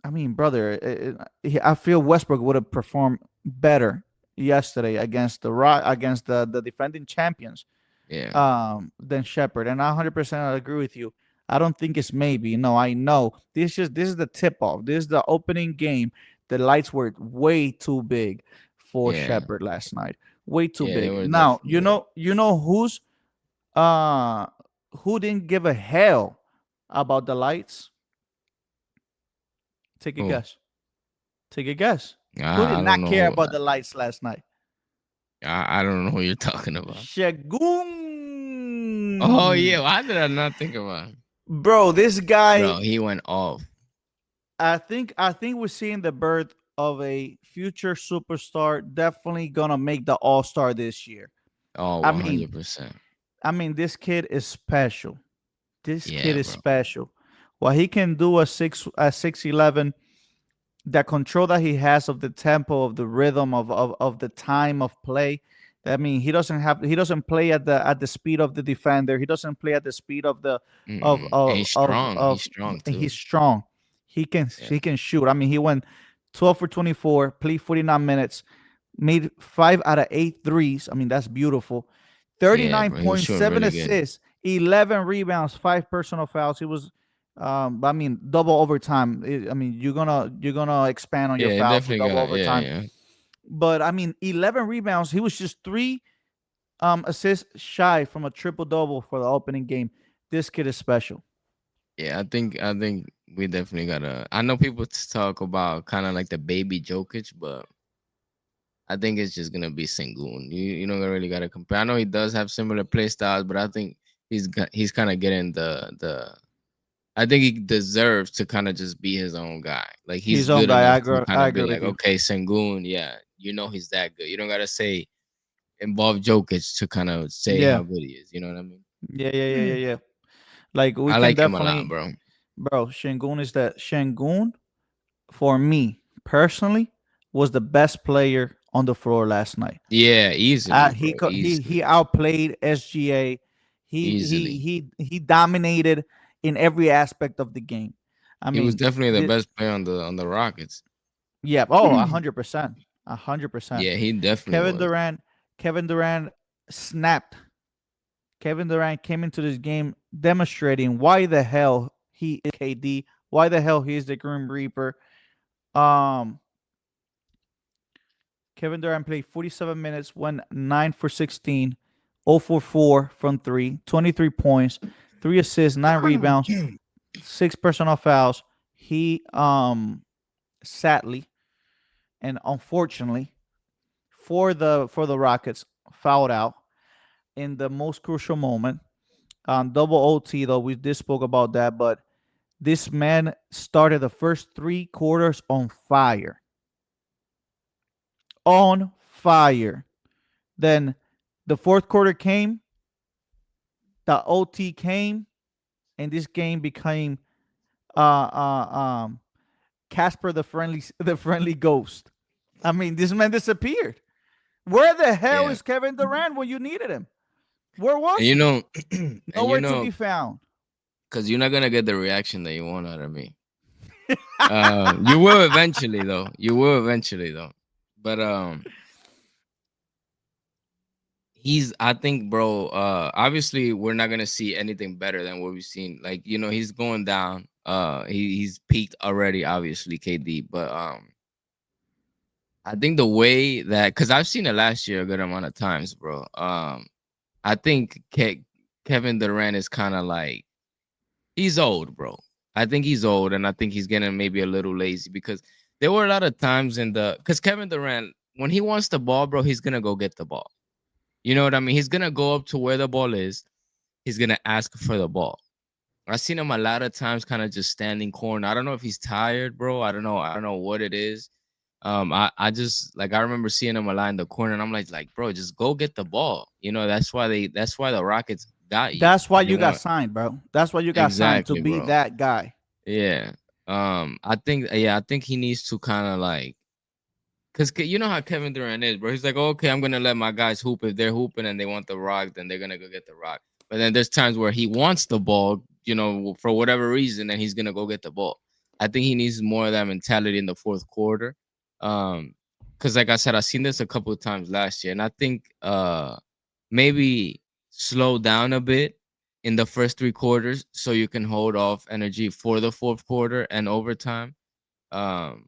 I mean, brother, I feel Westbrook would have performed better yesterday against against the defending champions Yeah. than Shepard, and I 100% agree with you. I don't think it's maybe. No, I know this is the tip off. This is the opening game. The lights were way too big for Yeah. Shepard last night. Way too Yeah. They big. were Now definitely big. you know uh who didn't give a hell about the lights? Take a Oh, guess. Take a guess. Who did I don't not know. care about the lights last night? I don't know who you're talking about. Oh Shagun. yeah. Why did I not think about him? Bro, this guy, Bro, he went off. I think we're seeing the birth of a future superstar, definitely gonna make the All-Star this year. Oh, I one mean, hundred percent. this kid is special. This kid Yeah, is bro. special. What he can do at 6'11", the control that he has of the tempo, of the rhythm, of the time of play. I mean, he doesn't play at the speed of the defender. He doesn't play at the speed of the Mm-mm. And he's strong. He's strong he's too. strong. Yeah. He can shoot. I mean, he went 12 for 24, played 49 minutes, made 5 out of 8 threes. I mean, that's beautiful. Yeah, Thirty-nine bro. He was point shooting seven really good. assists, 11 rebounds, 5 personal fouls. He was I mean, double overtime. I mean, you're gonna expand on your Yeah, fouls with definitely double got. Yeah, overtime. yeah. But I mean, 11 rebounds. He was just 3 assists shy from a triple double for the opening game. This kid is special. Yeah, I think we definitely gotta. I know people talk about kind of like the baby Jokic, but I think it's just gonna be Sengun. You don't really gotta compare. I know he does have similar play styles, but I think he's kind of getting the. I think he deserves to kind of just be his own guy. Like he's His own good guy. enough to kind I of be agree like, with you. okay, Sengun, yeah, he's that good. You don't gotta say involve Jokic to kind of say Yeah. how good he is. You know what I mean? Yeah. Like we I can like him a lot, definitely, bro. bro. Shangun for me personally was the best player on the floor last night. Yeah, easily, bro. He Easily, outplayed SGA. easily. He dominated in every aspect of the game. I He was mean, definitely the best player on the Rockets. yeah. Oh, 100%, 100%. Yeah, he definitely Kevin was. Durant, Kevin Durant snapped. Kevin Durant came into this game demonstrating why the hell he is KD, why the hell he is the Grim Reaper. Um, Kevin Durant played 47 minutes, went 9 for 16, 0 for 4 from 3, 23 points, 3 assists, 9 rebounds, 6 personal fouls. He sadly and unfortunately for the Rockets fouled out in the most crucial moment. Double OT though, we did spoke about that, but this man started the first 3 quarters on fire. On fire. Then The fourth quarter came, the OT came, and this game became uh uh um Casper the friendly ghost. I mean, this man disappeared. Where the hell Yeah. is Kevin Durant when you needed him? Where was And you he? know, and you Nowhere to know, be found. because you're not gonna get the reaction that you want out of me. You will eventually, though. You will eventually, though. But he's. I think, bro. Obviously, we're not gonna see anything better than what we've seen. Like, he's going down. He's peaked already. Obviously, KD. But I think the way that, because I've seen it last year a good amount of times, bro. I think Kevin Durant is kind of like, he's old, bro. I think he's old, and I think he's getting maybe a little lazy because there were a lot of times because Kevin Durant, when he wants the ball, bro, he's gonna go get the ball. You know what I mean? He's gonna go up to where the ball is. He's gonna ask for the ball. I've seen him a lot of times, kind of just standing corner. I don't know if he's tired, bro. I don't know. I don't know what it is. I just like I remember seeing him a lot in the corner, and I'm like, bro, just go get the ball. That's why the Rockets got you. That's why They you got want signed, bro. That's why you got signed to exactly, be bro. that guy. Yeah. I think he needs to kind of like, cause you know how Kevin Durant is, bro. He's like, okay, I'm gonna let my guys hoop. If they're hooping and they want the rock, then they're gonna go get the rock. But then there's times where he wants the ball, for whatever reason, and he's gonna go get the ball. I think he needs more of that mentality in the fourth quarter. Um, cause like I said, I've seen this a couple of times last year, and I think maybe slow down a bit in the first three quarters so you can hold off energy for the fourth quarter and overtime. Um,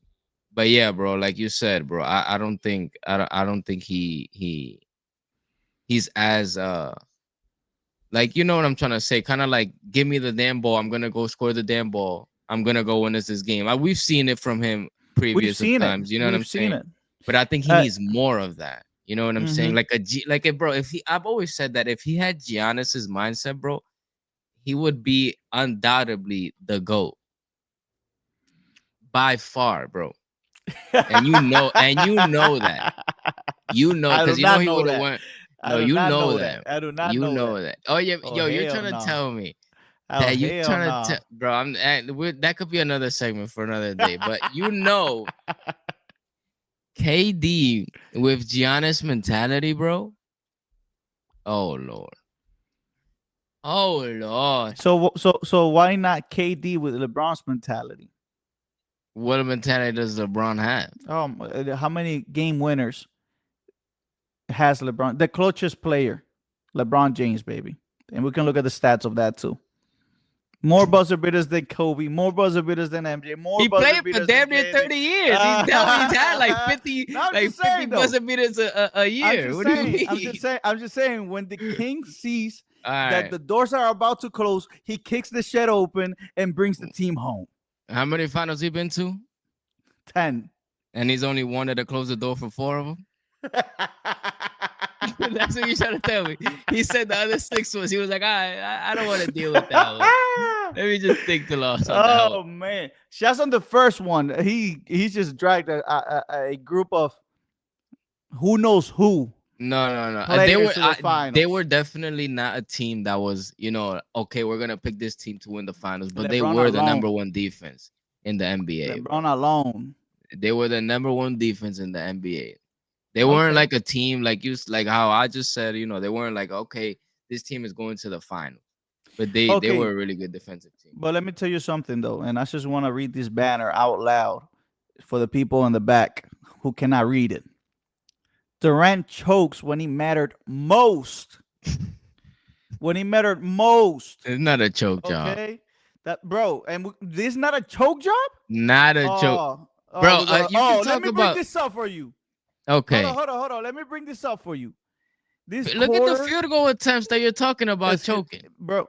but yeah, bro, like you said, bro, I don't think he's as like, you know what I'm trying to say, kind of like, give me the damn ball, I'm gonna go score the damn ball, I'm gonna go win this game. We've seen it from him We've previous of seen it. times, you know what I'm We've seen saying? it. But I think he Uh, needs more of that. You know what I'm saying? mhm. Like bro, I've always said that if he had Giannis's mindset, bro, he would be undoubtedly the GOAT by far, bro. And you know that. I do Because not he know would have that. went. I No, do you not know know that. that. I do not You know that. know that. Oh yeah, Oh yo, you're hell trying to no. tell me Oh that you hell trying to no. tell, bro. That could be another segment for another day. But KD with Giannis mentality, bro. Oh lord. Oh lord. So why not KD with LeBron's mentality? What mentality does LeBron have? How many game winners has LeBron? The clutchest player, LeBron James, baby. And we can look at the stats of that too. More buzzer beaters than Kobe, more buzzer beaters than MJ, more He buzzer played for beaters than damn near KD. 30 years. He's had like 50 No, I'm like just 50 saying though. buzzer beaters a I'm year. just What do you saying. I'm mean? just saying. I'm just saying. When the king sees All that right. the doors are about to close, he kicks the shed open and brings the team home. How many finals he been to? 10. And he's only wanted to close the door for four of them. That's what you're trying to tell me. He said the other six was. He was like, I don't want to deal with that one. Let me just take the loss on that one. Oh man, just on the first one, he just dragged a group of who knows who No. players to the They were finals. definitely not a team that was, okay, we're gonna pick this team to win the finals, but they LeBron were the number alone. one defense in the NBA, bro. LeBron alone. They were the number one defense in the NBA. They weren't Okay. like a team like how I just said, they weren't like, okay, this team is going to the finals. But they were Okay. a really good defensive team. But let me tell you something though, and I just want to read this banner out loud for the people in the back who cannot read it. Durant chokes when he mattered most. When he mattered most. It's not a choke job. Okay, that bro, and this is not a choke job. Not a choke. Bro, We're gonna. you can Oh, let talk me bring about this up for you. okay. Hold on. Let me bring this up for you. This Look at the quarter, field goal attempts that you're talking about choking. bro.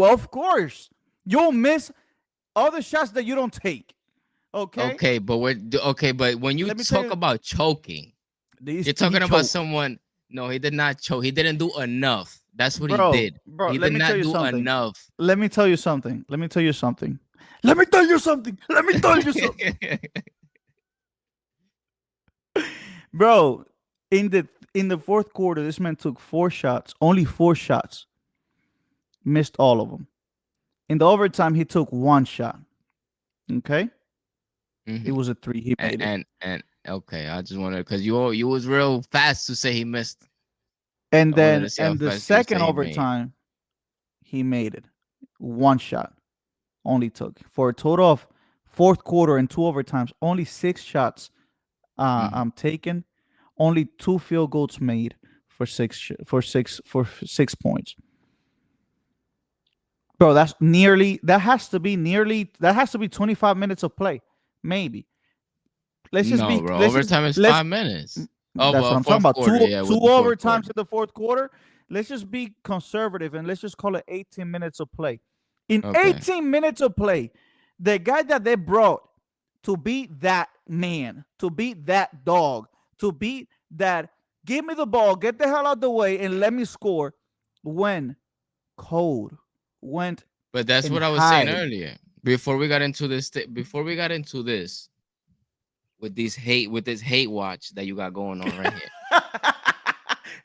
Of course, you'll miss other shots that you don't take. Okay, But when you let me tell talk you, about choking, this you're he talking about choked, someone. No, he did not choke. He didn't do enough. That's what he bro. did. Bro, He let did me tell not you do something. enough. Let me tell you something. Let me tell you something. Let me tell you something. Let me tell you something. Bro, in the In the fourth quarter, this man took 4 shots, only 4 shots, missed all of them. In the overtime, he took 1 shot. Okay, it Hmm. was a three. He And made it. and okay, I just wanted because you was real fast to say he missed. And I wanted then to see how and the fast you would second say he made. overtime, he made it. 1 shot only took for a total of fourth quarter and 2 overtimes. Only 6 shots Hmm. taken. Only 2 field goals made for 6 points. Bro, that has to be 25 minutes of play. Maybe. Let's just No, be bro. let's just Overtime is let's 2 minutes. Oh, that's what but I'm talking fourth about. quarter, yeah, Two with the fourth overtimes quarter. in the fourth quarter. Let's just be conservative and let's just call it 18 minutes of play. In Okay. 18 minutes of play, the guy that they brought to beat that man, to beat that dog, to beat that, give me the ball, get the hell out the way, and let me score, went cold, went But that's and what I was saying hide. earlier. Before we got into this, before we got into this with this hate watch that you got going on right here.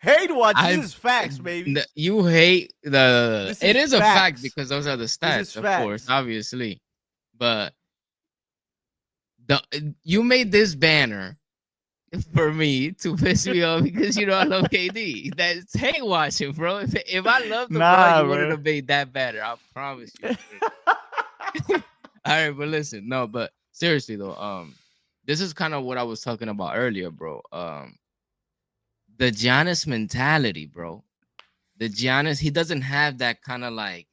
Hate watch. This I is facts, baby. You hate the. This It is is a fact facts. because those are the This is stats, of course, facts. obviously. But the you made this banner for me to piss me off because you know I love KD. That's hate watching, bro. If I loved LeBron, Nah, you wouldn't bro. have made that banner. I promise you. All right, but listen, no, but seriously though, this is kind of what I was talking about earlier, bro. The Giannis mentality, bro. The Giannis, he doesn't have that kind of like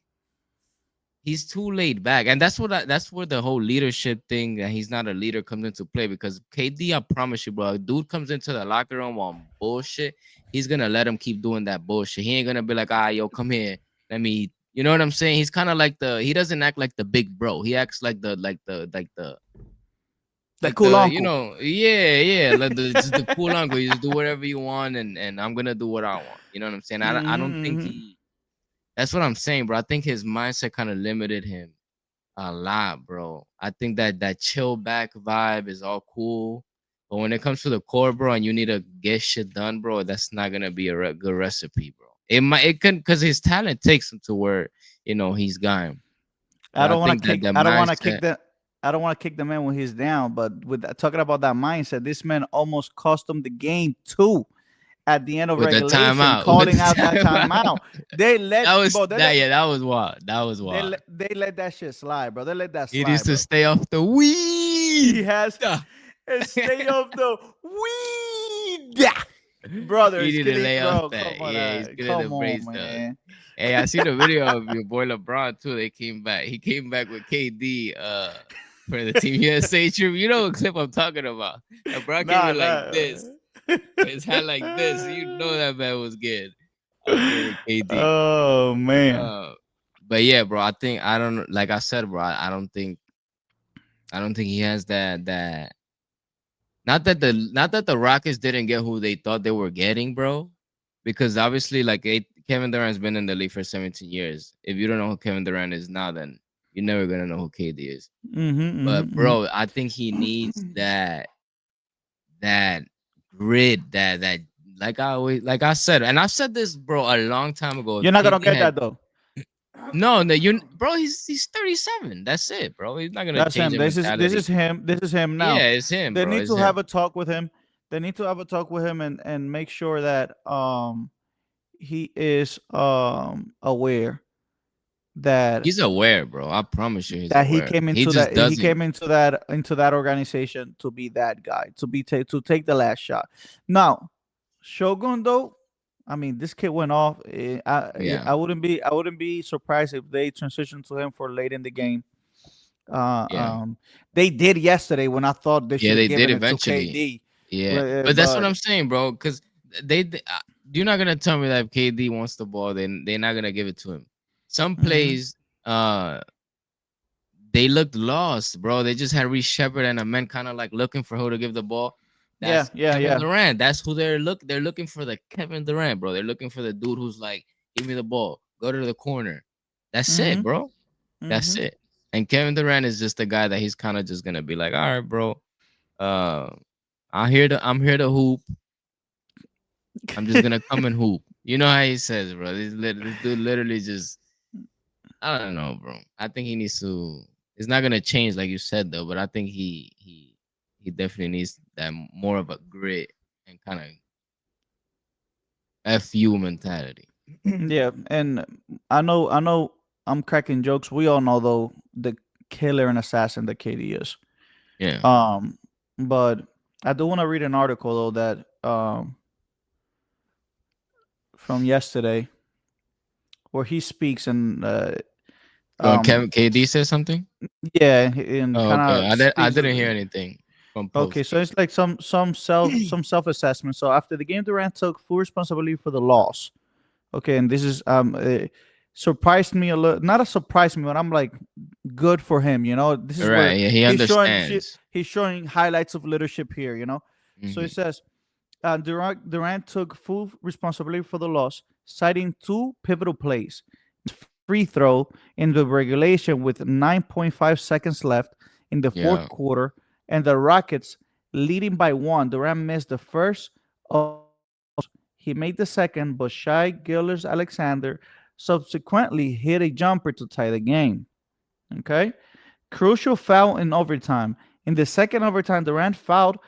he's too laid back, and that's where the whole leadership thing and he's not a leader comes into play because KD, I promise you, bro, a dude comes into the locker room on bullshit, he's gonna let him keep doing that bullshit. He ain't gonna be like, yo, come here, let me. You know what I'm saying? He's kind of like he doesn't act like the big bro. He acts The like cool the uncle. yeah, like the just the cool uncle. You just do whatever you want, and I'm gonna do what I want. You know what I'm saying? I don't think Mm-hmm. he. That's what I'm saying, bro. I think his mindset kind of limited him a lot, bro. I think that chill back vibe is all cool, but when it comes to the core, bro, and you need to get shit done, bro, that's not gonna be a good recipe, bro. It can because his talent takes him to where he's gone. But I I don't want think to that kick. the I don't want to kick mindset the. I don't want to kick the man when he's down. But with talking about that mindset, this man almost cost him the game too. At the end of with the regulation, timeout, with calling the out that timeout, timeout. They let that was bro. that. Yeah, that was wild. That was wild. They let that shit slide, bro. They let that He needs slide, to bro. stay off the He weed. has a stay of the weed, brother. He It's need to killing, lay off bro. that. Yeah, he's getting the Come on, brace done. man. Hey, I see the video of your boy LeBron too. They came back. He came back with KD for the Team USA trip. You know what clip I'm talking about. LeBron came Nah, in like nah. this, with his hand like this. You know that man was good out there with KD. Oh man. Uh, but yeah, bro. I don't like I said, bro. I don't think he has that. Not that the Rockets didn't get who they thought they were getting, bro. Because obviously, like Kevin Durant's been in the league for 17 years. If you don't know who Kevin Durant is now, then you're never gonna know who KD is. Mm-hmm, But mm-hmm, bro, I think he needs that grit, that like I said, and I've said this, bro, a long time ago. You're If not gonna KD get had that though. no, you bro, he's 37. That's it, bro. He's not gonna That's change him. the This is mentality. him. This is him now. Yeah, it's him, They bro. need It's to have him. a talk with him. They need to have a talk with him and make sure that he is aware that He's aware, bro. I promise you, he's that aware. He just he doesn't. came into that organization to be that guy, to be to take the last shot. Now, Shogun though, I mean, this kid went off. Yeah, I wouldn't be surprised if they transitioned to him for late in the game. Uh, yeah, um, they did yesterday when I thought they yeah. should have They did given it to eventually. KD. Yeah, But, but that's what but I'm saying, bro. Because you're not gonna tell me that if KD wants the ball, then they're not gonna give it to him. Some mhm. plays, they looked lost, bro. They just had Reece Shepard and a man kind of like looking for who to give the ball. Yeah, That's yeah, Kevin yeah. Durant. That's who They're looking for the Kevin Durant, bro. They're looking for the dude who's like, give me the ball, go to the corner. That's it, Mhm, bro. That's mhm. it. And Kevin Durant is just the guy that he's kind of just gonna be like, all right, bro. Uh, I'm here to hoop. I'm just gonna come and hoop. You know how he says, bro. This dude literally just I don't know, bro. I think he needs to. It's not gonna change like you said though, but I think he definitely needs that more of a grit and kind of fu mentality. Yeah, and I know, I'm cracking jokes. We all know though the killer and assassin that KD is. Yeah, Um, but I do want to read an article though that from yesterday where he speaks and um Kevin KD says something. yeah, and Oh, kind okay. of I speaks. didn't hear anything from Okay, post so game. it's like some self assessment. So after the game, Durant took full responsibility for the loss. Okay, and this is surprised me a little. Not a surprise me, but I'm like, good for him. This is Right? where Yeah, he understands. he's showing highlights of leadership here. So it Hmm. says Durant took full responsibility for the loss, citing two pivotal plays: free throw in the regulation with 9.5 seconds left in the fourth Yeah. quarter, and the Rockets leading by one. Durant missed the first of the two free throws. He made the second, but Shai Gillis Alexander subsequently hit a jumper to tie the game. Okay. Crucial foul in overtime. In the second overtime, Durant fouled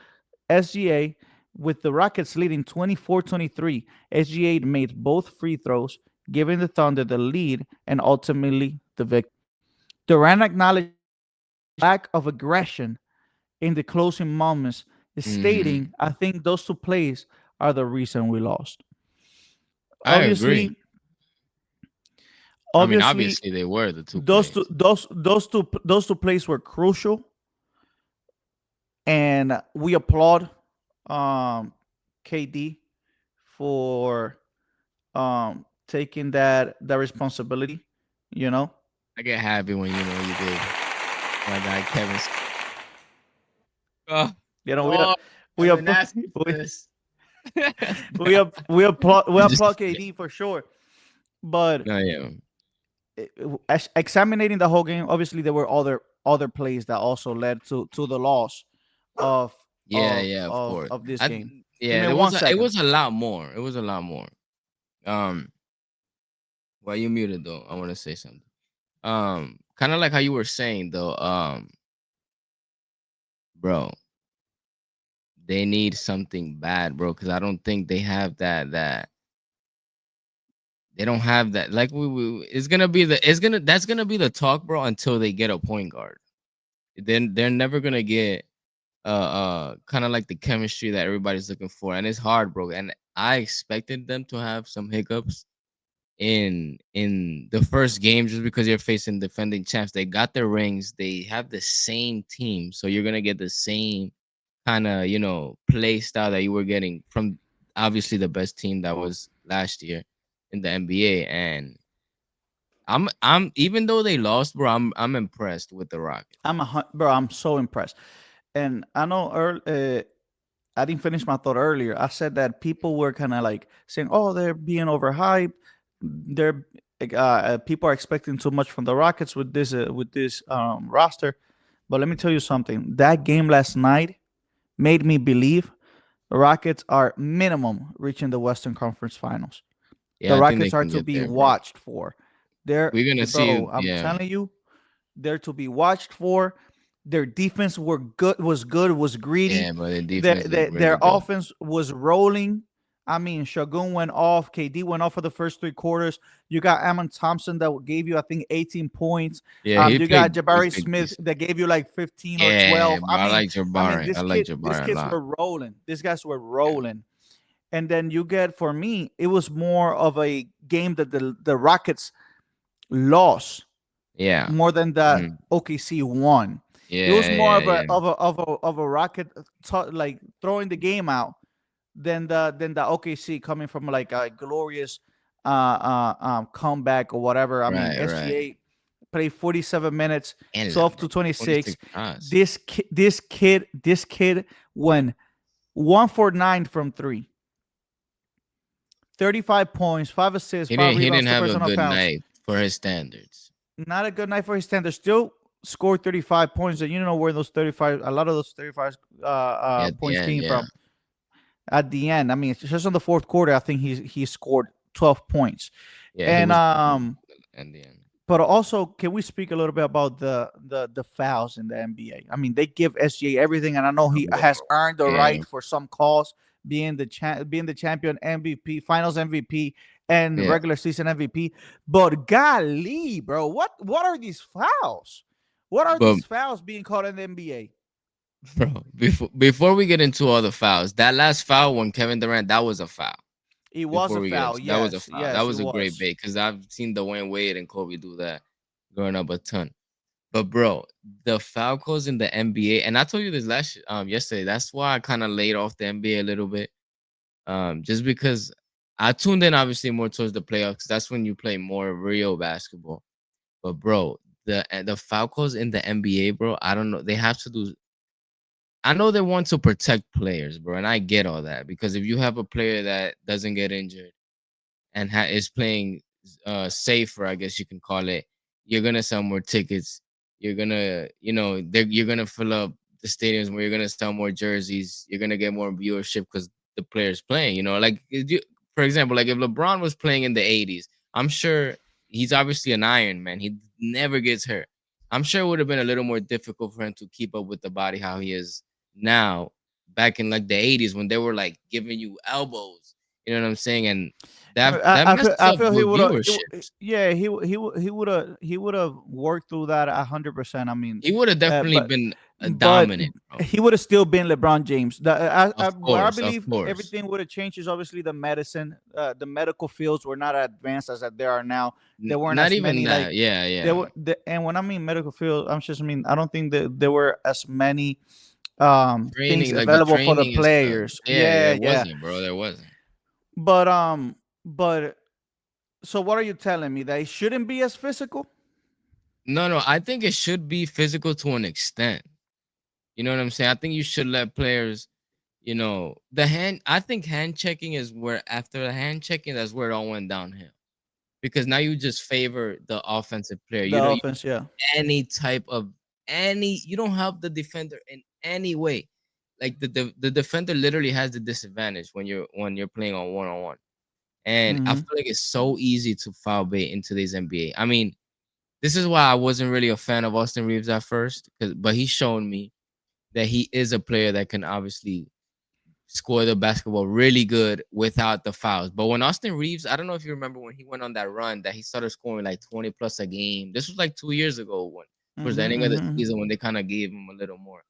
SGA with the Rockets leading 24-23. SGA made both free throws, giving the Thunder the lead and ultimately the victory. Durant acknowledged lack of aggression in the closing moments, Hmm. stating, "I think those two plays are the reason we lost." I agree. Obviously, I mean, obviously, obviously they were the two those two plays. those those two plays were crucial, and we applaud um, KD for taking that responsibility. You know, I get happy when you give my guy Kevin. Oh, you know we oh, we I've been applaud asking for we, this. we applaud Just kidding. KD for sure. But No, yeah, examining the whole game, obviously there were other plays that also led to the loss of yeah, yeah. Of course. of this I game. Give yeah, me there one was it second. was a lot more. It was a lot more. Um, while you muted though, I want to say something. Kind of like how you were saying though. Bro, they need something bad, bro, because I don't think they have that. They don't have that. Like it's gonna be that's gonna be the talk, bro, until they get a point guard. Then they're never gonna get kind of like the chemistry that everybody's looking for, and it's hard, bro. And I expected them to have some hiccups in the first game just because you're facing defending champs. They got their rings. They have the same team, so you're gonna get the same kind of play style that you were getting from obviously the best team that was last year in the NBA. And I'm even though they lost, bro, I'm impressed with the Rockets. Bro, I'm so impressed. And I know I didn't finish my thought earlier. I said that people were kind of like saying, "Oh, they're being overhyped. They're people are expecting too much from the Rockets with this roster." But let me tell you something. That game last night made me believe the Rockets are minimum reaching the Western Conference Finals. Yeah, The I think they Rockets are can to get be there, bro. watched for. We're gonna see. Bro, I'm Yeah, telling you, they're to be watched for. Their defense was greedy. yeah, but the Their defense looked their, really their good. offense was rolling. I mean, Shagun went off. KD went off for the first three quarters. You got Amon Thompson that gave you, I think, 18 points. Yeah, You got he Jabari played Smith decent. that gave you like 15 or Yeah, 12. bro, I like I mean, Jabari. I this like kid, these Jabari a kids lot. were rolling. These guys were Yeah, rolling. And then you get, for me, it was more of a game that the Rockets lost yeah, more than that mhm. OKC won. It was Yeah, more yeah, of a yeah. Rocket like throwing the game out than the OKC coming from like a glorious comeback or whatever. I mean, Right, right. SGA played 47 minutes, And 12 Lamar, to 26. 26 shots. This kid went 1 for 9 from three, 35 points, 5 assists, five He rebounds, didn't two have a personal good fouls. night for his standards. Not a good night for his standards. Still scored 35 points, and you know where those 35, a lot of those 35 Yeah, at the points end, came yeah. from. at the end. I mean, just on the fourth quarter, I think he scored 12 points. Yeah, he And was in the end. but also, can we speak a little bit about the fouls in the NBA? I mean, they give SGA everything, and I know he Bro, has earned the yeah, right for some calls, being the champion MVP, Finals MVP, and yeah, regular season MVP. But golly, bro, what are these fouls? What are but these fouls being called in the NBA? bro, before we get into all the fouls, that last foul when Kevin Durant, that was a foul. It was Before a we get foul. into that was a Yes, foul. That yes, it was a great was. bait because I've seen Dwayne Wade and Kobe do that growing up a ton. But bro, the foul calls in the NBA, and I told you this yesterday. That's why I kind of laid off the NBA a little bit. Just because I tuned in obviously more towards the playoffs. 'Cause that's when you play more real basketball. But bro, the foul calls in the NBA, bro, I don't know. They have to do. I know they want to protect players, bro, and I get all that because if you have a player that doesn't get injured and is playing safer, I guess you can call it, you're gonna sell more tickets. You're gonna, you're gonna fill up the stadiums where you're gonna sell more jerseys. You're gonna get more viewership because the players playing. Like for example, like if LeBron was playing in the '80s, I'm sure he's obviously an Iron Man. He never gets hurt. I'm sure it would have been a little more difficult for him to keep up with the body how he is now. Back in like the '80s when they were like giving you elbows, you know what I'm saying, and that messes I up feel he with would have. viewerships. Yeah, he would have worked through that 100%. I mean, He would have definitely but been a but dominant, bro. he would have still been LeBron James. Where I Of believe course. everything would have changed is obviously the medicine. The medical fields were not advanced as that they are now. There weren't Not as even many like that. Yeah, there yeah. were. And when I mean medical field, I'm just I mean I don't think that there were as many things Training, like the available for the training and stuff. players. Yeah, Yeah, there yeah. wasn't, bro. There wasn't. But but so what are you telling me that it shouldn't be as physical? No, no. I think it should be physical to an extent. You know what I'm saying? I think you should let players, the hand. I think hand checking is where after the hand checking, that's where it all went downhill. Because now you just favor the offensive player. The You don't offense, yeah. any type of any you don't help the defender in any way. Like the defender literally has the disadvantage when you're playing on one. And I Hmm. feel like it's so easy to foul bait in today's NBA. I mean, this is why I wasn't really a fan of Austin Reeves at first, but he's shown me that he is a player that can obviously score the basketball really good without the fouls. But when Austin Reeves, I don't know if you remember when he went on that run that he started scoring like 20 plus a game. This was like 2 years ago when towards the Hmm. ending of the Hmm. season when they kind of gave him a little more.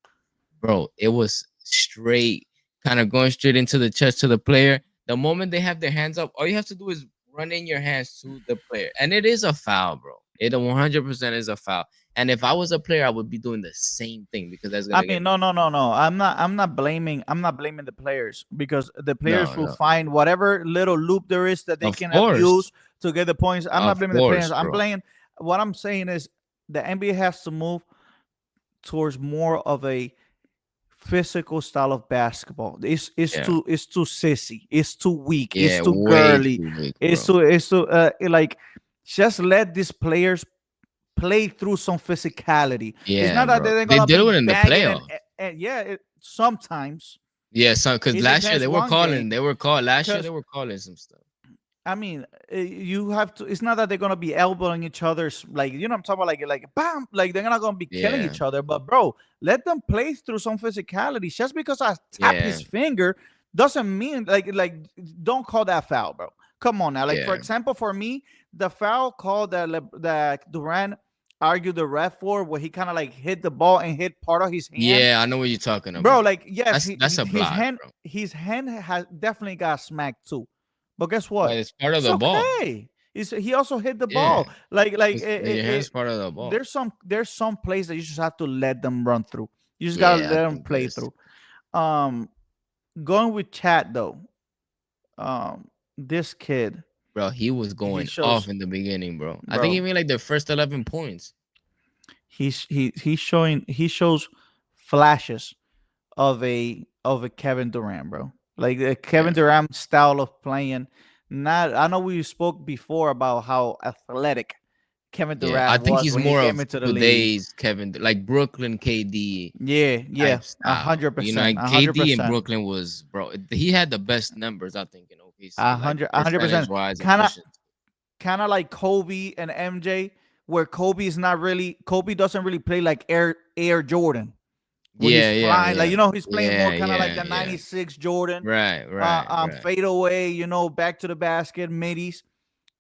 Bro, it was straight, kind of going straight into the chest to the player. The moment they have their hands up, all you have to do is run in your hands to the player. And it is a foul, bro. It 100% is a foul. And if I was a player, I would be doing the same thing because that's I gonna get mean, me. no, no, no, no. I'm not blaming the players because the players No, will no. find whatever little loop there is that they Of can course. abuse to get the points. I'm not Of blaming the players. course, I'm bro. blaming what I'm saying is the NBA has to move towards more of a physical style of basketball. Yeah. It's too sissy. It's too weak. It's Yeah, too way girly. too weak, It's bro. too like just let these players play through some physicality. It's Yeah, not that bro. they're They gonna did be it in the bagging playoffs. and yeah, sometimes Yeah, so because it last year depends they were one calling, game they were call last year they because were calling some stuff. I mean, you have to. It's not that they're gonna be elbowing each other's like you know what I'm talking about like bam like they're not gonna be killing Yeah, each other. But bro, let them play through some physicality. Just because I tap yeah, his finger doesn't mean like don't call that foul, bro. Come on now. Like for yeah, example, for me, the foul call that Durant argued the ref for, where he kind of like hit the ball and hit part of his hand, yeah. I know what you're talking bro. about. Like yes, That's a block, bro. his hand has definitely got smacked too. But guess But what? it's part of It's the ball. okay. He also hit the Yeah, ball. your hand's part of the ball. There's some plays that you just have to let them run through. You just gotta Yeah, I let them think that play is, through. Um, going with chat though. This kid bro. He was he going off shows, in the beginning, bro. I think he bro. made like the first 11 points. He shows flashes of a Kevin Durant, bro. Like the Kevin Yeah, Durant style of playing. Not I know we spoke before about how athletic Kevin Yeah, I Durant think was he's when he more came of into the league. today's Kevin, like Brooklyn KD Yeah, type yeah, a style. hundred You know, percent, and a hundred KD in percent, Brooklyn was, bro. He had the best numbers, I think, in a OKC, like hundred, a hundred percentage percent. wise, Kind of, efficient. kind of like Kobe and MJ, where Kobe is not really. Kobe doesn't really play like Air Jordan, where he's Yeah, yeah, flying. Like yeah, he's playing more yeah, kind of like yeah, a yeah. '96 Jordan, Right, right, right. fade away. Back to the basket, middies.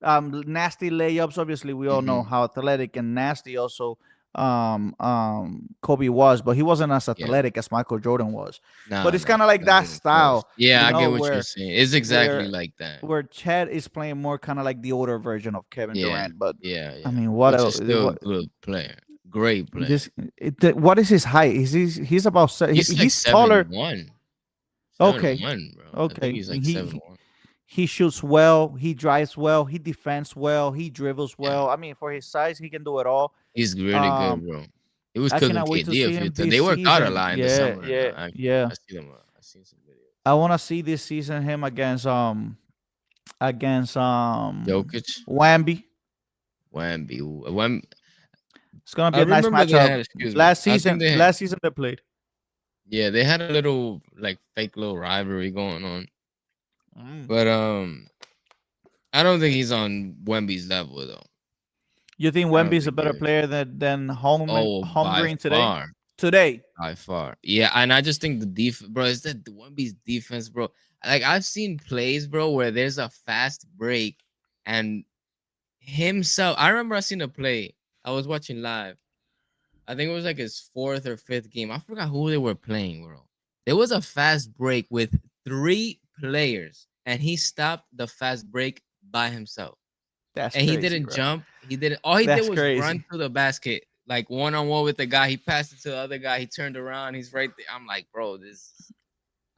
Nasty layups. Obviously, we all know Mm-hmm. how athletic and nasty also Kobe was, but he wasn't as Yeah. athletic as Michael Jordan was. But No, it's no, kind of like not that even close. style, Yeah, I get what you're where saying. It's exactly where like that. where Chet is playing more kind of like the older version of Kevin Yeah, Durant. But yeah, I yeah. mean, Which is still a good player, great player. what is his height? He's about He's like he's taller. 7'1", Okay, 7'1", bro. I think okay. he's like 7'1". He shoots well. He drives well. He defends well. He dribbles Yeah, well. I mean, for his size, he can do it all. he's really good, Um, bro. He was I cooking cannot wait to KD a see few him times. this They worked out a season. lot in the Yeah, summer. yeah, yeah. I see them. I seen some videos. I want to see this season him against Jokic, Wamby. Wemby, Wem. It's gonna I be a nice remember they matchup. had. Excuse me. I think they had. Last season they played. Yeah, they had a little like fake little rivalry going on, Mm. but I don't think he's on Wemby's level though. You think I don't Wemby is a think he better is. player than Oh, Home by Green today? far. Today. By far. Yeah, and I just think the bro, is that the Wemby's defense, bro. Like I've seen plays, bro, where there's a fast break and himself. I remember I seen a play. I was watching live. I think it was like his fourth or fifth game. I forgot who they were playing, bro. There was a fast break with three players, and he stopped the fast break by himself. That's And he crazy, didn't bro. jump. He didn't. All he did That's was run crazy. to the basket, like one on one with the guy. He passed it to the other guy. He turned around. He's right there. I'm like, bro, this.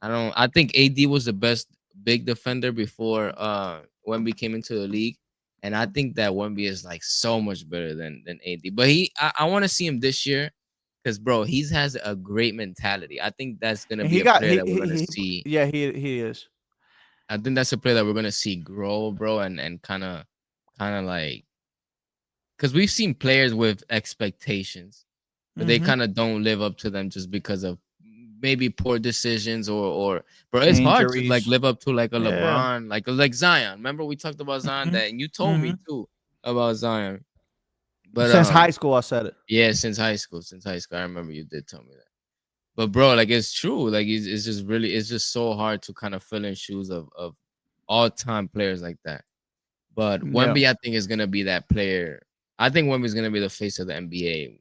I don't. I think AD was the best big defender before Wemby came into the league, and I think that Wemby is like so much better than AD. But I want to see him this year, because bro, he has a great mentality. I think that's gonna And be he a got player that we're gonna see. yeah, he is. I think that's a player that we're gonna see grow, bro, and kind of like, because we've seen players with expectations, but they Mhm. kind of don't live up to them just because of maybe poor decisions or bro, it's hard to like Injuries. live up to like a Yeah. LeBron, like Zion. Remember we talked about Zion, Mhm. that, and you told me Mhm. too about Zion. But Since high school I said it. yeah, since high school, I remember you did tell me that. But bro, like it's true. Like it's just really, it's just so hard to kind of fill in shoes of all time players like that. But Yeah. Wemby, I think, is gonna be that player. I think Wemby's gonna be the face of the NBA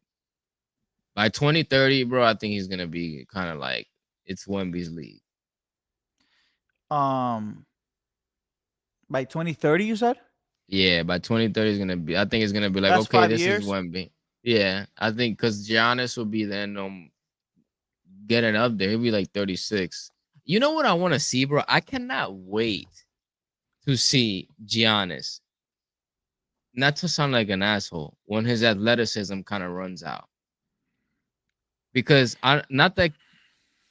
by 2030, bro. I think he's gonna be kind of like, it's Wemby's league. Um by 2030 you said? Yeah, by 2030 is gonna be. I think it's gonna be like, That's okay, 5 this is years. Wemby. Yeah, I think because Giannis will be then getting up there. He'll be like 36. You know what I want to see, bro? I cannot wait to see Giannis. Not to sound like an asshole, when his athleticism kind of runs out, because I not that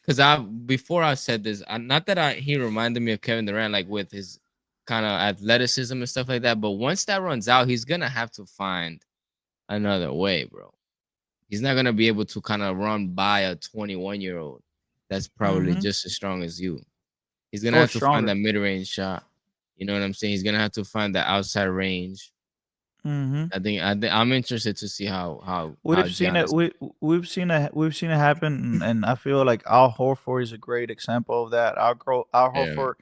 because I before I said this, not that he reminded me of Kevin Durant, like with his kind of athleticism and stuff like that. But once that runs out, he's gonna have to find another way, bro. He's not gonna be able to kind of run by a 21-year-old that's probably Mhm. just as strong as you. He's gonna Or have to find stronger. that mid-range shot. You know what I'm saying? He's gonna have to find that outside range. Mhm. I'm interested to see how We've seen it. Giannis. We've seen it happen, and I feel like Al Horford is a great example of that. Al Yeah,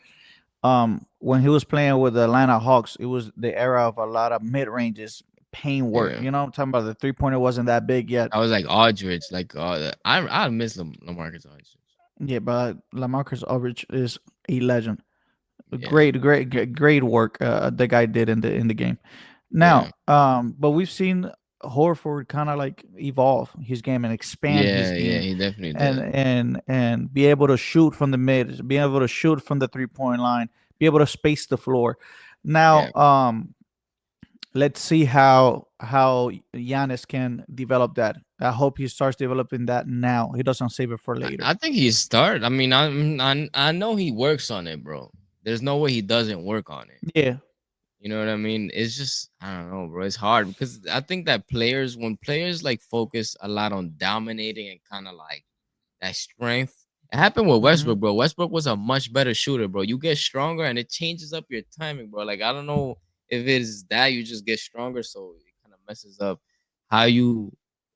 Horford, when he was playing with the Atlanta Hawks, it was the era of a lot of mid ranges, pain work. yeah. I'm talking about the 3-pointer wasn't that big yet. I was like Aldridge, like I miss Lamarcus Aldridge. Yeah, but Lamarcus Aldridge is a legend. Yeah, Great work the guy did in the game. yeah, Now, but we've seen Horford kind of like evolve his game and expand his yeah, yeah. game, He definitely and did. be able to shoot from the mid, be able to shoot from the 3-point line, be able to space the floor. Yeah, Now, let's see how Giannis can develop that. I hope he starts developing that now. He doesn't save it for later. I think he started. I mean, I know he works on it, bro. There's no way he doesn't work on it. Yeah, You know what I mean? It's just I don't know, bro. It's hard because I think that players, when players like focus a lot on dominating and kind of like that strength. It happened with Hmm. Westbrook, bro. Westbrook was a much better shooter, bro. You get stronger and it changes up your timing, bro. Like I don't know if it's that you just get stronger, so it kind of messes up how you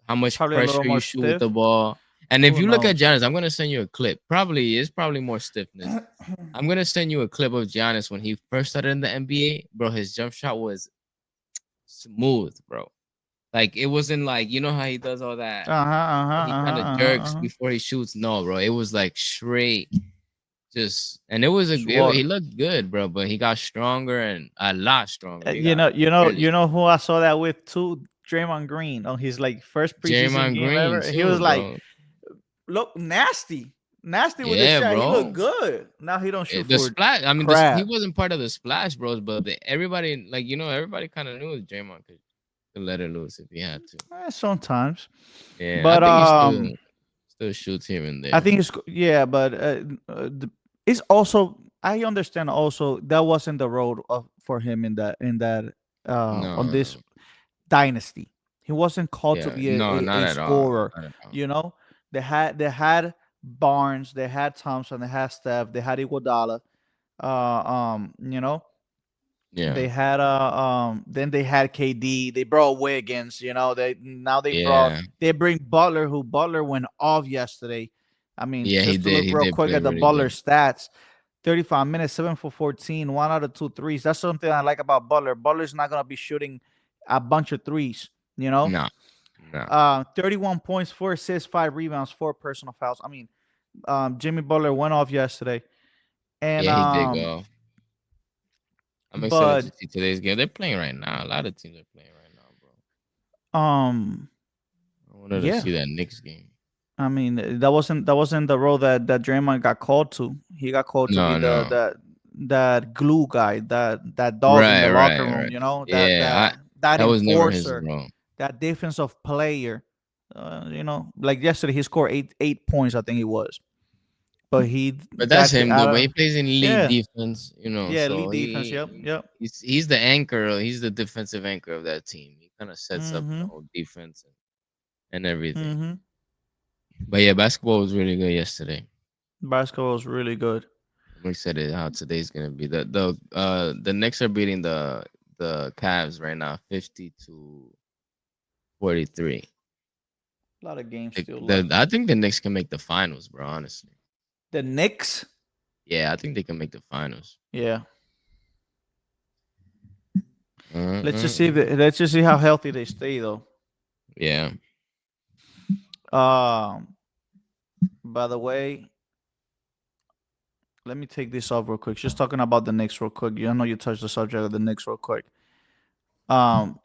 how much Probably a little pressure you more shoot with the stiff. ball. And if Who you look at knows? Giannis, I'm gonna send you a clip. Probably it's probably more stiffness. I'm gonna send you a clip of Giannis when he first started in the NBA, bro. His jump shot was smooth, bro. Like it wasn't like you know how he does all that. Uh huh. Uh huh. He Uh kind huh. of Uh huh. jerks Uh huh. before he shoots. No, bro. It was like straight, just and it was It's water. he looked good, bro. But he got stronger and a lot stronger. He You got know, really you know strong. who I saw that with too. Draymond Green on his like first preseason Draymond game Green ever. He too, was like, bro. look, nasty with the Yeah, shot. He looked bro. good. Now he don't shoot The for splash. I mean, he crap. wasn't part of the Splash Bros, but everybody, like everybody kind of knew Draymond could let it loose if he had to. Sometimes, Yeah, I but think he still shoots here and I there. think it's yeah, but it's also I understand also that wasn't the road for him in that on No, this no. dynasty. He wasn't called to Yeah, be no, not a at all. scorer. Not at all. You know, they had Barnes, they had Thompson, they had Steph, they had Iguodala. You know, Yeah, they had then they had KD. They brought Wiggins. You know, yeah, they bring Butler, who Butler went off yesterday. I mean, yeah. He just to did. look He real did quick play at the really Butler good. stats. 35 minutes, 7 for 14, one out of two threes. That's something I like about Butler. Butler's not gonna be shooting a bunch of threes, you know. No, no. 31 points, 4 assists, 5 rebounds, 4 personal fouls. I mean, Jimmy Butler went off yesterday. And Yeah, he did go. I'm excited to but see today's game. They're playing right now. A lot of teams are playing right now, bro. um I wanted to yeah. see that Knicks game. I mean, that wasn't the role that Draymond got called to. He got called to be No, no. that glue guy, that dog in the Right, locker right, room. right. You know Yeah, that that was never his enforcer, role. that defensive player. You know, like yesterday, he scored eight points. I think it was, but he But that's got him out though. But he of plays in elite yeah defense, yeah So lead defense. Yep, yep. he's the anchor. He's the defensive anchor of that team. He kind of sets up the Mm-hmm. whole defense and everything. Mm-hmm. But yeah, basketball was really good yesterday. Basketball was really good. I'm excited how today's gonna be. The Knicks are beating the Cavs right now, 50-43. A lot of games The, still the left. I think the Knicks can make the finals, bro. Honestly, The Knicks, yeah, I think they can make the finals. yeah. Uh. Let's just see how healthy they stay though. Yeah, Um, by the way, let me take this off real quick. Just talking about the Knicks real quick. You know you touched the subject of the Knicks real quick.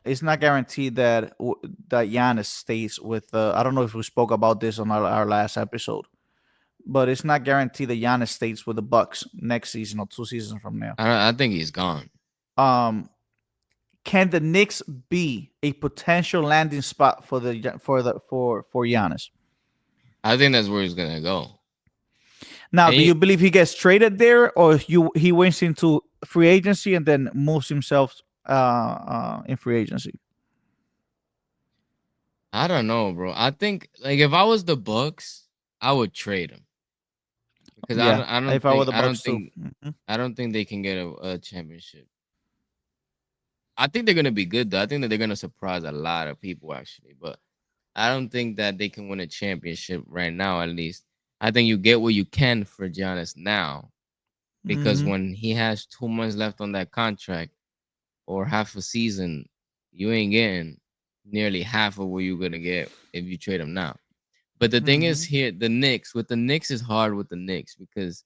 It's not guaranteed that Giannis stays with. I don't know if we spoke about this on our last episode, but it's not guaranteed that Giannis stays with the Bucks next season or 2 seasons from now. I think he's gone. Um, can the Knicks be a potential landing spot for Giannis? I think that's where he's gonna go. Now, And do you believe he gets traded there, or he went into free agency and then moves himself in free agency? I don't know, bro. I think like if I was the Bucks, I would trade him because Yeah, if I were the I don't Bucks too. think they can get a championship. I think they're gonna be good though. I think that they're gonna surprise a lot of people actually, but I don't think that they can win a championship right now. At least I think you get what you can for Giannis now because Mm-hmm. when he has 2 months left on that contract or half a season, you ain't getting nearly half of what you're gonna get if you trade him now. But the thing is Mm-hmm. here, the Knicks is hard with the Knicks because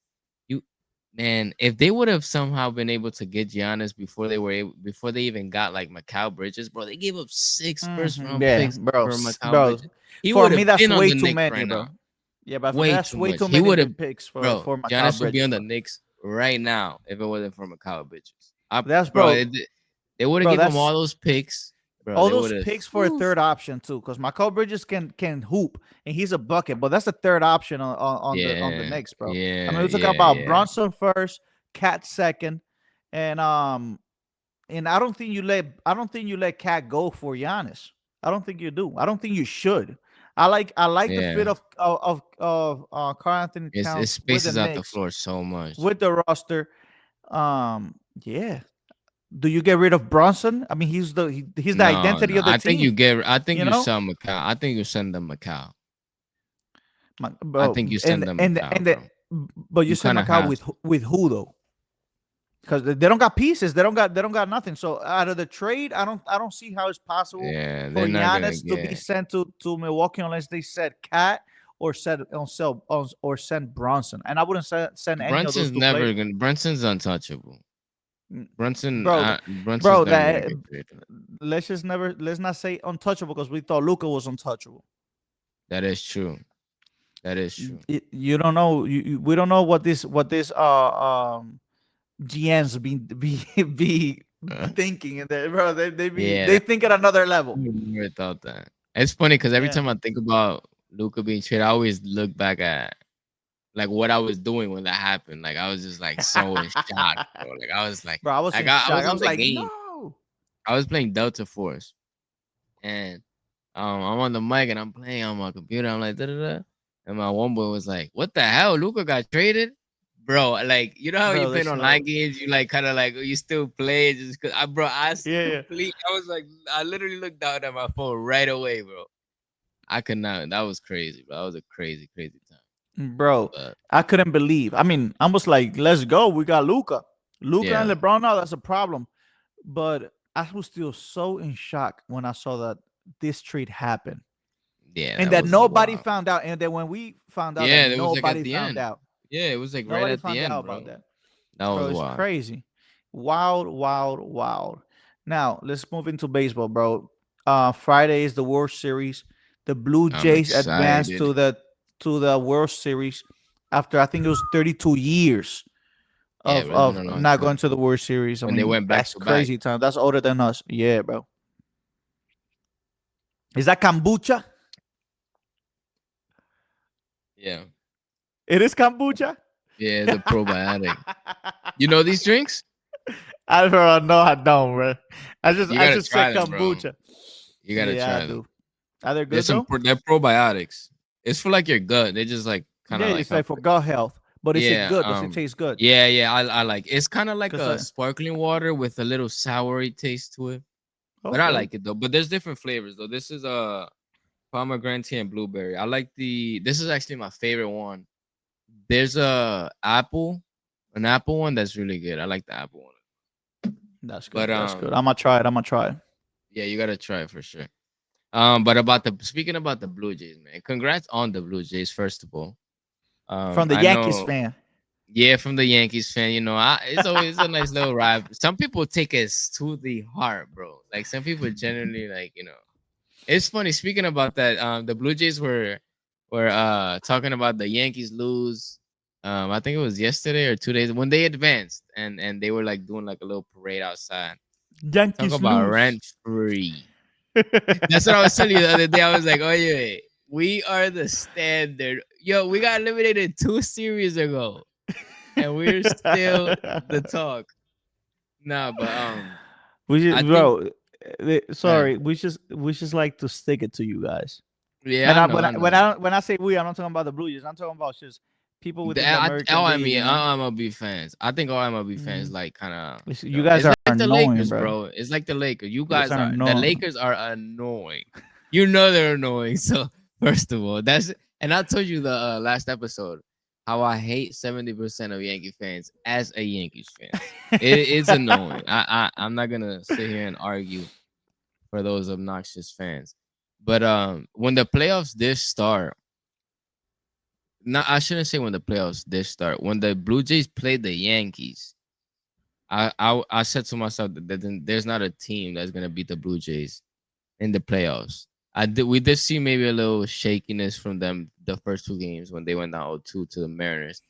you man, if they would have somehow been able to get Giannis before they even got like Mikal Bridges, bro, they gave up six first Mm-hmm. round Yeah, picks bro, for Mikal bro. Bridges. He For would me, have that's been on way the too Knicks many, right bro. now. Yeah, but for me, Way that's too way much. too He many would have picks bro, for Giannis Mikal would be Bridges, on the bro. Knicks right now if it wasn't for Mikal Bridges. That's Bro, bro, they would have bro. given him all That's those picks. Bro, all they those would have picks for a third option too, because Michael Bridges can hoop and he's a bucket, but that's the third option on the yeah, Knicks, bro. I yeah, mean, we're talking yeah, about yeah. Brunson first, Cat second, and and I don't think you let Cat go for Giannis. I don't think you do. I don't think you should. I like the fit Yeah, of Karl Anthony it Towns with the spaces out the Knicks, floor so much. with the roster. Yeah. Do you get rid of Bronson? I mean, he's the No, identity no. of the team. I think You you know, sell Macau. I think you send them Macau. I bro. think you send them Macau, bro. But you You said kind of Macau have to. with who though? Because they don't got pieces. They don't got nothing. So out of the trade, I don't see how it's possible Yeah, they're for not gonna Giannis to be get sent to Milwaukee unless they said Cat or said on sell or send Bronson. And I wouldn't send any of those Brunson's two players. never gonna. Brunson's untouchable. Mm, Brunson, bro. Brunson's Bro, never gonna that get traded. let's not say untouchable because we thought Luka was untouchable. That is true. That is true. You don't know. We don't know what this GMs be thinking in there, bro. Yeah, They think at another I level. never thought that. It's funny because every Yeah. time I think about Luca being traded, I always look back at like what I was doing when that happened. Like I was just like so in shock, bro. Like I was Bro, I was in I shock. was I on was the like, game. no. I was playing Delta Force, and I'm on the mic and I'm playing on my computer. I'm like da da da, and my one boy was like, "What the hell? Luca got traded." Bro, like you know how you Bro, play there's online no. games, you like kind of like you still play just cause bro, Yeah, yeah. I was like, I literally looked down at my phone right away, bro. I could not. That was crazy, bro. That was a crazy, crazy time. Bro, But I couldn't believe. I mean, I was like, let's go. We got Luca. Luca and yeah, LeBron now, that's a problem. But I was still so in shock when I saw that this trade happened. yeah, And that that was nobody wild. found out. And then when we found out that Yeah, it was like at nobody the found end. out. Yeah, it was like right Nobody at the found out end, about bro. that. That Bro, was it's wild. crazy. Wild, wild, wild. Now let's move into baseball, bro. Friday is the World Series. The Blue I'm Jays advanced excited. to the World Series after I think it was 32 years Yeah, bro, it's been of a long not going time to the World Series. I when they mean, went back that's to back. crazy time. That's older than us. Yeah, bro. Is that kombucha? Yeah, It is kombucha. yeah, it's a probiotic. You know these drinks? I don't know. I don't, bro. You I gotta just said try them, bro. kombucha. You gotta Yeah, I try them. do. Are they good though? They're probiotics. It's for like your gut. They just like kind Yeah, of like it's like help. for gut health. But is it Yeah, good? Does it taste good? yeah. I like. It's kind of like Cause a sparkling water with a little soury taste to it. But I okay, like it though. But there's different flavors though. This is pomegranate and blueberry. I like the. This is actually my favorite one. There's an apple one that's really good. I like the apple one. that's good. But That's good. I'm gonna try it. I'm gonna try it. yeah, you gotta try it for sure. But about the speaking about the Blue Jays, man. Congrats on the Blue Jays, first of all. From the I Yankees know, fan. yeah, from the Yankees fan, it's always a nice little ride. Some people take it to the heart, bro. Like some people genuinely it's funny. Speaking about that, the Blue Jays were talking about the Yankees lose. I think it was yesterday or 2 days when they advanced and they were like doing like a little parade outside. Talk Yankees about lose. rent free. That's what I was telling you the other day. I was like, oh yeah, we are the standard. Yo, we got eliminated 2 series ago, and we're still the talk. Nah, but we I just, think bro. uh, Sorry, we just like to stick it to you guys. yeah, I know, I know. When I say we, I'm not talking about the Blue Jays. I'm talking about just people within the American All I League. mean, You know, all MLB fans. I think all MLB fans Mhm. like kind of, You guys it's are like the annoying, Lakers, bro. bro. It's like the Lakers. You You guys guys are are the annoying. Lakers are annoying. You know they're annoying. So first of all, and I told you the last episode how I hate 70% of Yankee fans as a Yankees fan. It's annoying. I'm not gonna sit here and argue for those obnoxious fans. But when the playoffs did start, no, I shouldn't say when the playoffs did start. When the Blue Jays played the Yankees, I said to myself that there's not a team that's gonna beat the Blue Jays in the playoffs. We did see maybe a little shakiness from them the first 2 games when they went down 0-2 to the Mariners,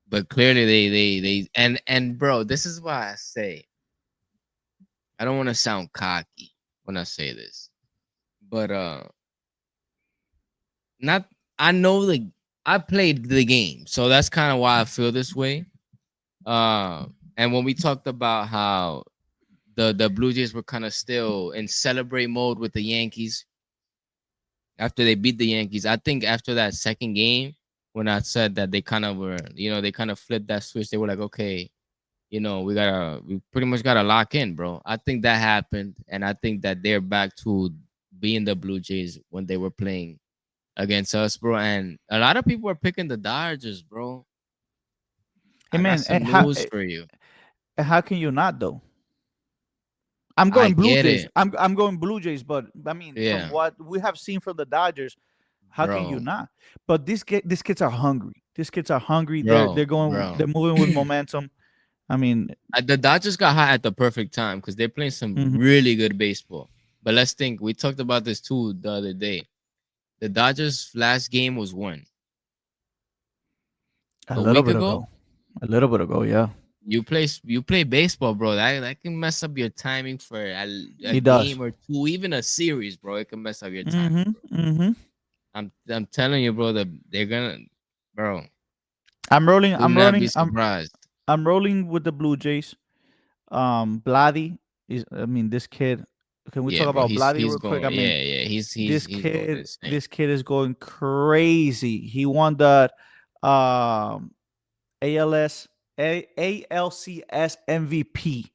but clearly they and bro, this is why I say I don't want to sound cocky when I say this, but not I know I played the game, so that's kind of why I feel this way. Uh, and when we talked about how the Blue Jays were kind of still in celebrate mode with the Yankees after they beat the Yankees. I think after that second game, when I said that they kind of were, they kind of flipped that switch. They were like, okay, we pretty much gotta lock in, bro. I think that happened, and I think that they're back to being the Blue Jays when they were playing against us, bro. And a lot of people are picking the Dodgers, bro. Hey I got man, some news for you. how can you not though? I'm I going Blue get Jays. it, I'm going Blue Jays, but I mean, from yeah, what we have seen from the Dodgers, how can you bro, not? But these kids are hungry. These kids are hungry. bro, They're bro. moving with momentum. I mean, The Dodgers got hot at the perfect time because they're playing some mhm, really good baseball. But let's think. We talked about this too the other day. The Dodgers' last game was when a a little week bit ago. ago, a little bit ago, yeah, You play baseball, bro. That can mess up your timing for a he does. game or two, even a series, bro. It can mess up your timing, Mm-hmm. bro. Mm-hmm. I'm telling you, bro. That they're gonna, bro. I'm rolling. Do I'm not be rolling. surprised. I'm rolling with the Blue Jays. Vladdy is. I mean, this kid. Can we Yeah, talk bro. about He's Vladdy he's real quick? I going. mean, Yeah, yeah. He's going insane. this kid is going crazy. He won the um ALS ALCS MVP.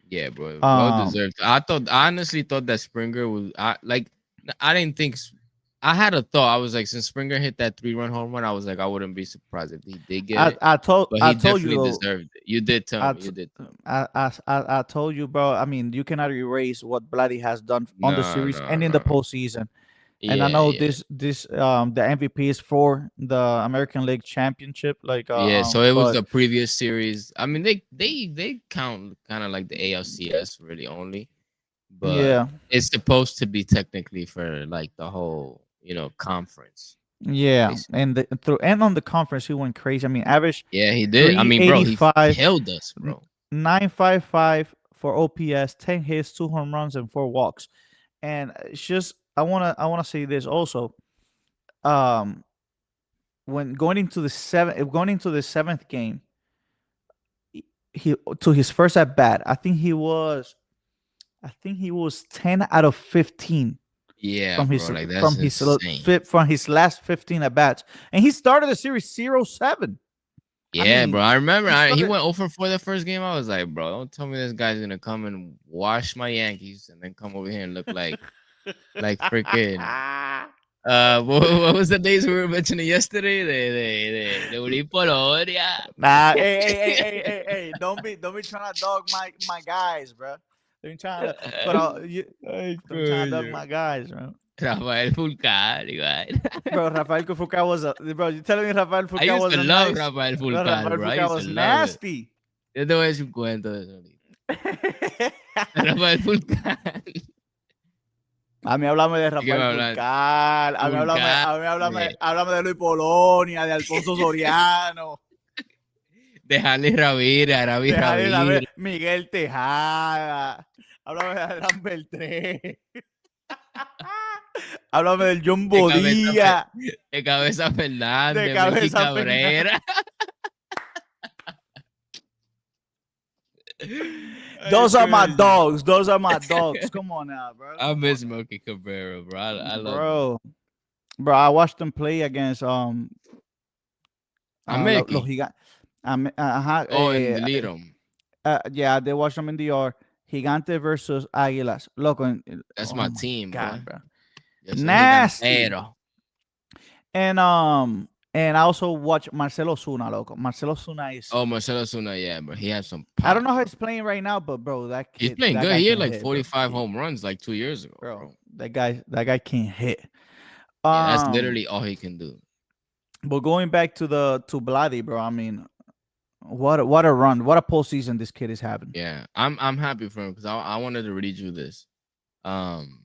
Yeah, bro. Well Um, deserved. I honestly thought that Springer was. I didn't think. I had a thought. I was like, since Springer hit that 3-run home run, I was like, I wouldn't be surprised if he did get it. But I he told you definitely though. deserved it. You did tell I, me. You t- did tell me. I told you, bro. I mean, you cannot erase what Vladdy has done on the No, series no, and in the no. postseason. And I Yeah, know yeah. this the MVP is for the American League Championship, like Yeah, so it was but the previous series. I mean, they count kind of like the ALCS really only, but yeah, it's supposed to be technically for like the whole, conference, yeah, basically. and on the conference he went crazy. I mean, average Yeah, he did. I mean, bro, he 385, killed us, bro. 955 for OPS, 10 hits, 2 home runs, and 4 walks. And it's just I wanna say this also. Um, when going into the seventh game, he to his first at bat, I think he was 10 out of 15 Yeah, bro, like that's insane. from his last 15 at bats, and he started the series 0-7. I Yeah, bro. mean, I remember he he started. went over for the first game. I was like, bro, don't tell me this guy's gonna come and wash my Yankees and then come over here and look like freaking what was the days we were mentioning yesterday? The Unipolonia. Nah, hey, don't be trying to dog my guys, bro. Don't be trying to, but Ay, don't be trying to dog coño. my guys, bro. Rafael Fulcar, igual. Bro, Rafael Furcal was bro. You telling me Rafael I Furcal used to wasn't love nice? Rafael Bro, Fulcar, Rafael bro. I Furcal used to was love it. nasty. Yo te voy a decir un cuento de eso ahorita. Rafael Fulcar. A mí háblame de ¿De qué me Rafael hablan? Furcal, Fulcar. háblame de Luis Polonia, de Alfonso Soriano, De Harley Ravira, Ravi de Javier, a Ravira. ver, Miguel Tejada, háblame de Adrián Beltré, háblame del John De cabeza, Bodía, de cabeza de Fernández, Melky Cabeza Fernández. Cabrera. Ay, Those are my coño. dogs. Those are my dogs. Come on now, bro. I Come on miss now. Melky Cabrera, bro. I love him. Bro. Bro, I watched them play against I'm los Melky. gigantes. Ajá, Oh, and delete him. yeah, they watched them in the R. Gigante versus Águilas. Loco, That's oh my my team, god, boy. bro. Yo soy Nasty. gigantero. And I also watch Marcelo Zuna, loco. Marcelo Zuna is Oh, Marcelo Zuna, yeah, bro. He has some I don't pop, know how bro. he's playing right now, but bro, He's playing that good. guy He had can like hit, bro. 45 home runs like 2 years ago, Bro, bro. that guy can hit. Yeah, that's Um, literally all he can do. but going back to Bloody, bro. I mean, what a run, what a postseason this kid is having. Yeah, I'm happy for him because I wanted to read you this um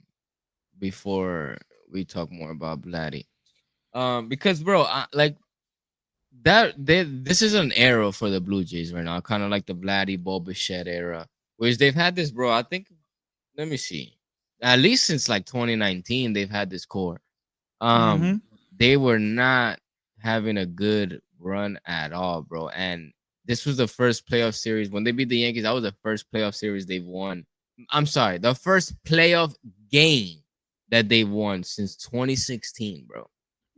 before we talk more about Vladdy. Because bro, like this is an era for the Blue Jays right now, kind of like the Vladdy Bo Bichette era, which they've had this, bro. I think let me see, at least since like 2019, they've had this core. Mm-hmm. They were not having a good run at all, bro. And this was the first playoff series when they beat the Yankees. That was the first playoff series they've won I'm sorry, the first playoff game that they won since 2016, bro.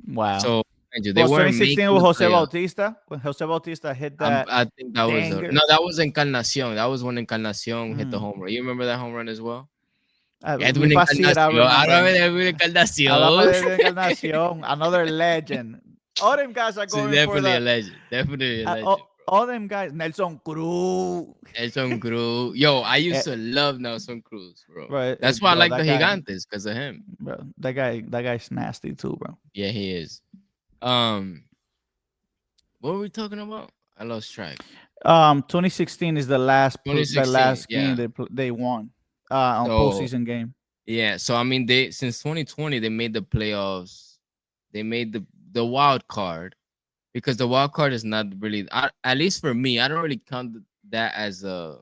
Wow. So mind you, they Was weren't 2016 making with the Jose playoffs. Bautista when Jose Bautista hit that I think that was no, danger? that was Encarnacion. That was when Encarnacion hit the Mm. home run. You remember that home run as well? Edwin If I see it, I Encarnacion. remember. Háblame de Edwin Háblame Encarnacion. de Encarnación, another legend. All them guys are So going for definitely a the. legend. Definitely a legend, All, bro. all them guys, Nelson Cruz. Nelson Cruz. Yo, I Eh, used to love Nelson Cruz, bro. bro, That's why I bro, like the Gigantes because of him. that guy's nasty too, bro. Yeah, he is. Um, what were we talking about? I lost track. 2016 is the 2016. last game Yeah. they won, on So postseason game. yeah. So I mean, they since 2020 they made the playoffs. They made the wild card because the wild card is not really. At least for me, I don't really count that as the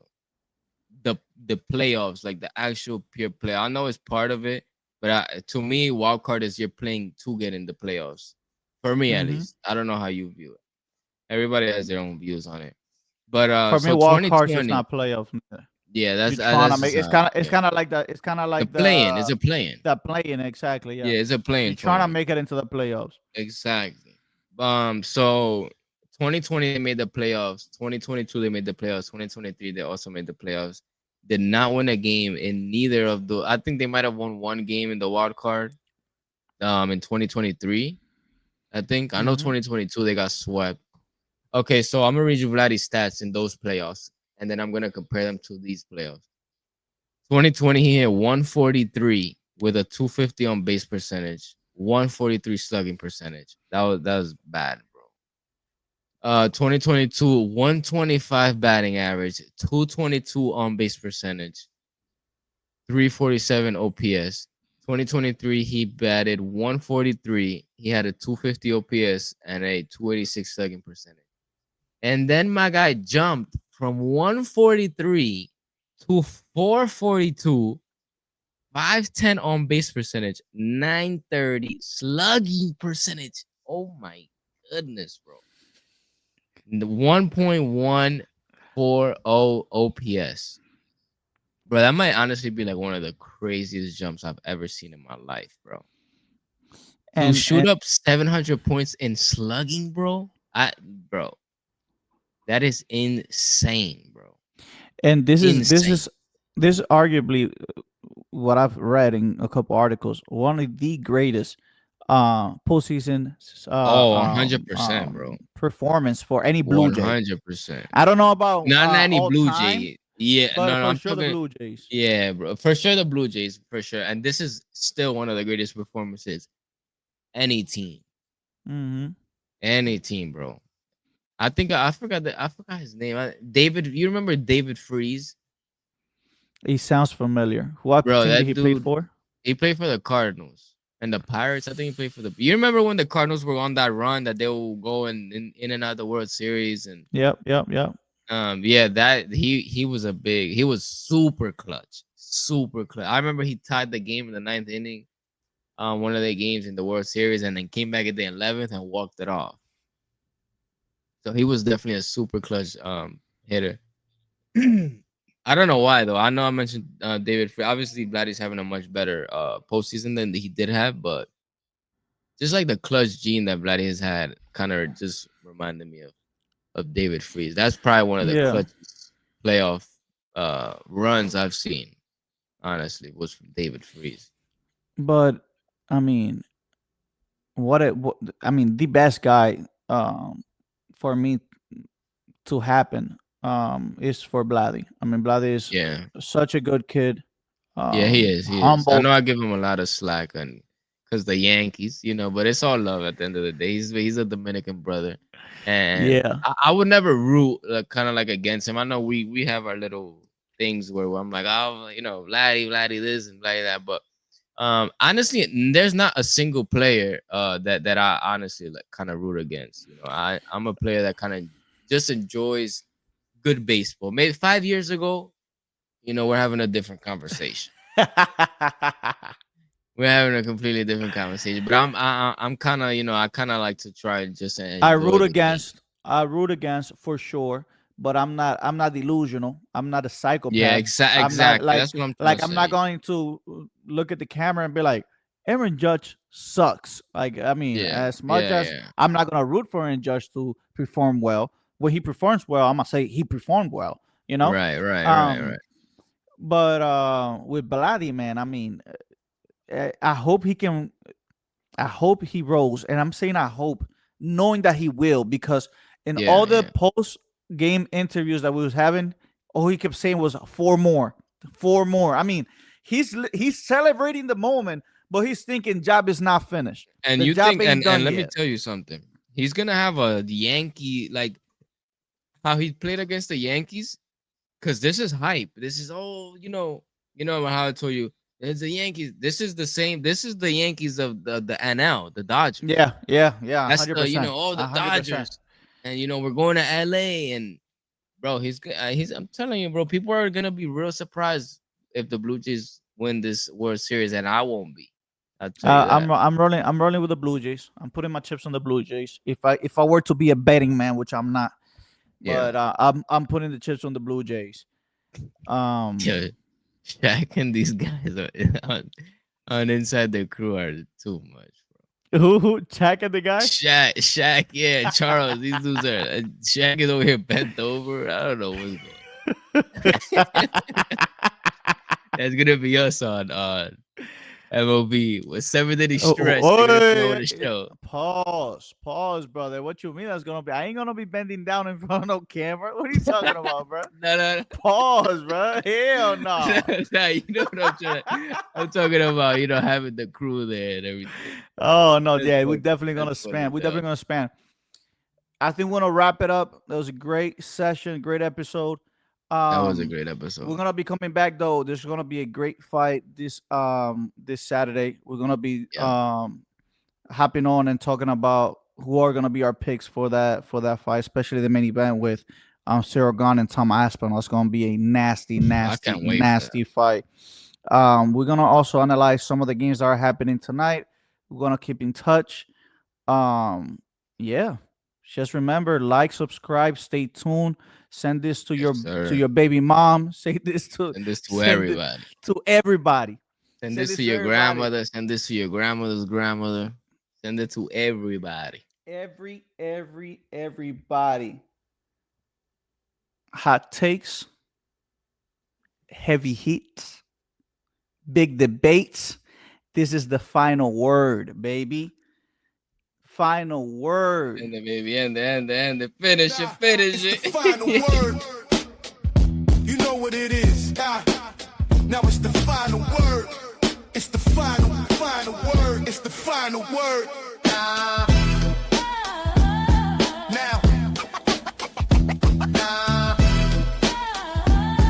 playoffs, like the actual pure play. I know it's part of it, but to me, wild card is you're playing to get in the playoffs. For me, at Hmm. least, I don't know how you view it. Everybody has their own views on it. But For me, so wild cards is 2020, not playoff neither. yeah, You're trying to that's make just it's how kind of it's yeah. kind of like the it's kind of The like playing is a playing. the playing exactly. Yeah, Yeah, it's a you're playing trying to tournament. make it into the playoffs. Exactly. So 2020 they made the playoffs. 2022 they made the playoffs. 2023 they also made the playoffs. Did not win a game in neither of the. I think they might have won one game in the wild card. In 2023, I think. I know Hmm. 2022 they got swept. Okay, so I'm gonna read you Vladdy's stats in those playoffs, and then I'm gonna compare them to these playoffs. 2020 he hit 143 with a 250 on base percentage, 143 slugging percentage. That was bad, bro. 2022 125 batting average, 222 on base percentage, 347 OPS. 2023 he batted 143. He had a 250 OPS and a 286 slugging percentage. And then my guy jumped from 143 to 442, 510 on base percentage, 930 slugging percentage. Oh my goodness, bro. 1.140 OPS. Bro, that might honestly be like one of the craziest jumps I've ever seen in my life, bro. To shoot And up 700 points in slugging, bro. Bro, that is insane, bro. and Insane. this is arguably what I've read in a couple articles. One of the greatest postseason Oh, 100%, bro. performance for any Blue Jay. 100%. I don't know about Not any all Blue time, Jay. Yeah, but no, for I'm sure the talking. Blue Jays. Yeah, bro. For sure, the Blue Jays, for sure. And this is still one of the greatest performances. Any team. Hmm. Any team, bro. I think I forgot his name. David, you remember David Freeze? He sounds familiar. What Bro, team did that he play dude, for? he played for the Cardinals and the Pirates. I think he played for the. You remember when the Cardinals were on that run that they will go in and out of the World Series and Yep, yep, yep. yeah, that he was he was super clutch, super clutch. I remember he tied the game in the ninth inning, one of the games in the World Series, and then came back at the 11th and walked it off. So he was definitely a super clutch hitter. I don't know why though. I know I mentioned David Free. Obviously, Vladdy's having a much better postseason than he did have, but just like the clutch gene that Vladdy has had, kind of just reminded me of David Freeze. That's probably one of the Yeah, clutchest playoff runs I've seen. Honestly, was from David Freeze. but I mean, I mean, the best guy for me to happen is for Vladdy. I mean, Vladdy is Yeah, such a good kid, yeah, he is. He is. I humble. know I give him a lot of slack and because the Yankees, but it's all love at the end of the day. He's a Dominican brother, and Yeah. I would never root kind of like against him. I know we have our little things where I'm like, oh, Vladdy this and Vladdy that, but honestly, there's not a single player that I honestly like kind of root against. I'm a player that kind of just enjoys good baseball. Maybe 5 years ago, we're having a different conversation. We're having a completely different conversation, but I'm kind of I kind of like to try just to I enjoy root the game. against. I root against for sure, but I'm not delusional. I'm not a Yeah, psychopath. I'm not exactly. That's what I'm trying to I'm not say. going to look at the camera and be like, Aaron Judge sucks. Like, I mean, Yeah, as much yeah, as yeah. I'm not gonna root for Aaron Judge to perform well, when he performs well, I'm gonna say he performed well. You know, Right, right, right, um, right. but with Vladi, man, I mean, I hope he can. I hope he rolls, and I'm saying I hope, knowing that he will, because in Yeah, all the yeah. post game interviews that we was having, all he kept saying was four more, four more. I mean, he's celebrating the moment, but he's thinking job is not finished. And The you job think, ain't and done let me yet. tell you something. He's gonna have a Yankee, like how he played against the Yankees, because this is hype. This is all you know how I told you. It's the Yankees. This is the same. This is the Yankees of the NL, the Dodgers. Yeah, yeah, yeah, That's hundred the percent, all the 100%. Dodgers, and we're going to LA, and bro, he's. I'm telling you, bro, people are gonna be real surprised if the Blue Jays win this World Series, and I won't be. I'll tell you that. I'm rolling with the Blue Jays. I'm putting my chips on the Blue Jays. If I were to be a betting man, which I'm not, Yeah, but I'm putting the chips on the Blue Jays. Um, yeah. Shaq and these guys are on inside the crew are too much, bro. who check at the guy? Shaq, yeah, Charles, these dudes are. Shaq is over here bent over. I don't know what's going. That's gonna be us on MLB with 7 inning Oh, stretch. They're gonna come over oh, the show. pause, brother. What you mean that's gonna be? I ain't gonna be bending down in front of no camera. What are you talking about, bro? No, no, Pause, bro. Hell no. no. Nah, you know what I'm trying to. I'm talking about having the crew there and everything. Oh no, That's yeah, we're funny. definitely That's gonna funny span. We're though. definitely gonna span. I think we're gonna wrap it up. That was a great session, great episode. That was a Um, great we're episode. gonna be coming back though. There's gonna be a great fight this Saturday. We're gonna be Yeah, hopping on and talking about who are gonna be our picks for that fight, especially the main event with Cyril Gane and Tom Aspinall. It's gonna be a nasty, I nasty, can't wait for that. nasty fight. We're gonna also analyze some of the games that are happening tonight. We're gonna keep in touch. Um, yeah. Just remember, like, subscribe, stay tuned. Send this Yes, to sir. your baby mom. Say this to Send this to send it everybody. to everybody. Send Send this this to to your everybody. grandmother. Send this to your grandmother's grandmother. Send it to everybody. Everybody. Hot takes, heavy hits, big debates. This is the final word, baby. Final word. And the baby, and the finish it, finish It's the final it. word. You know what it is. Now it's the final word. It's the final word. It's the final word.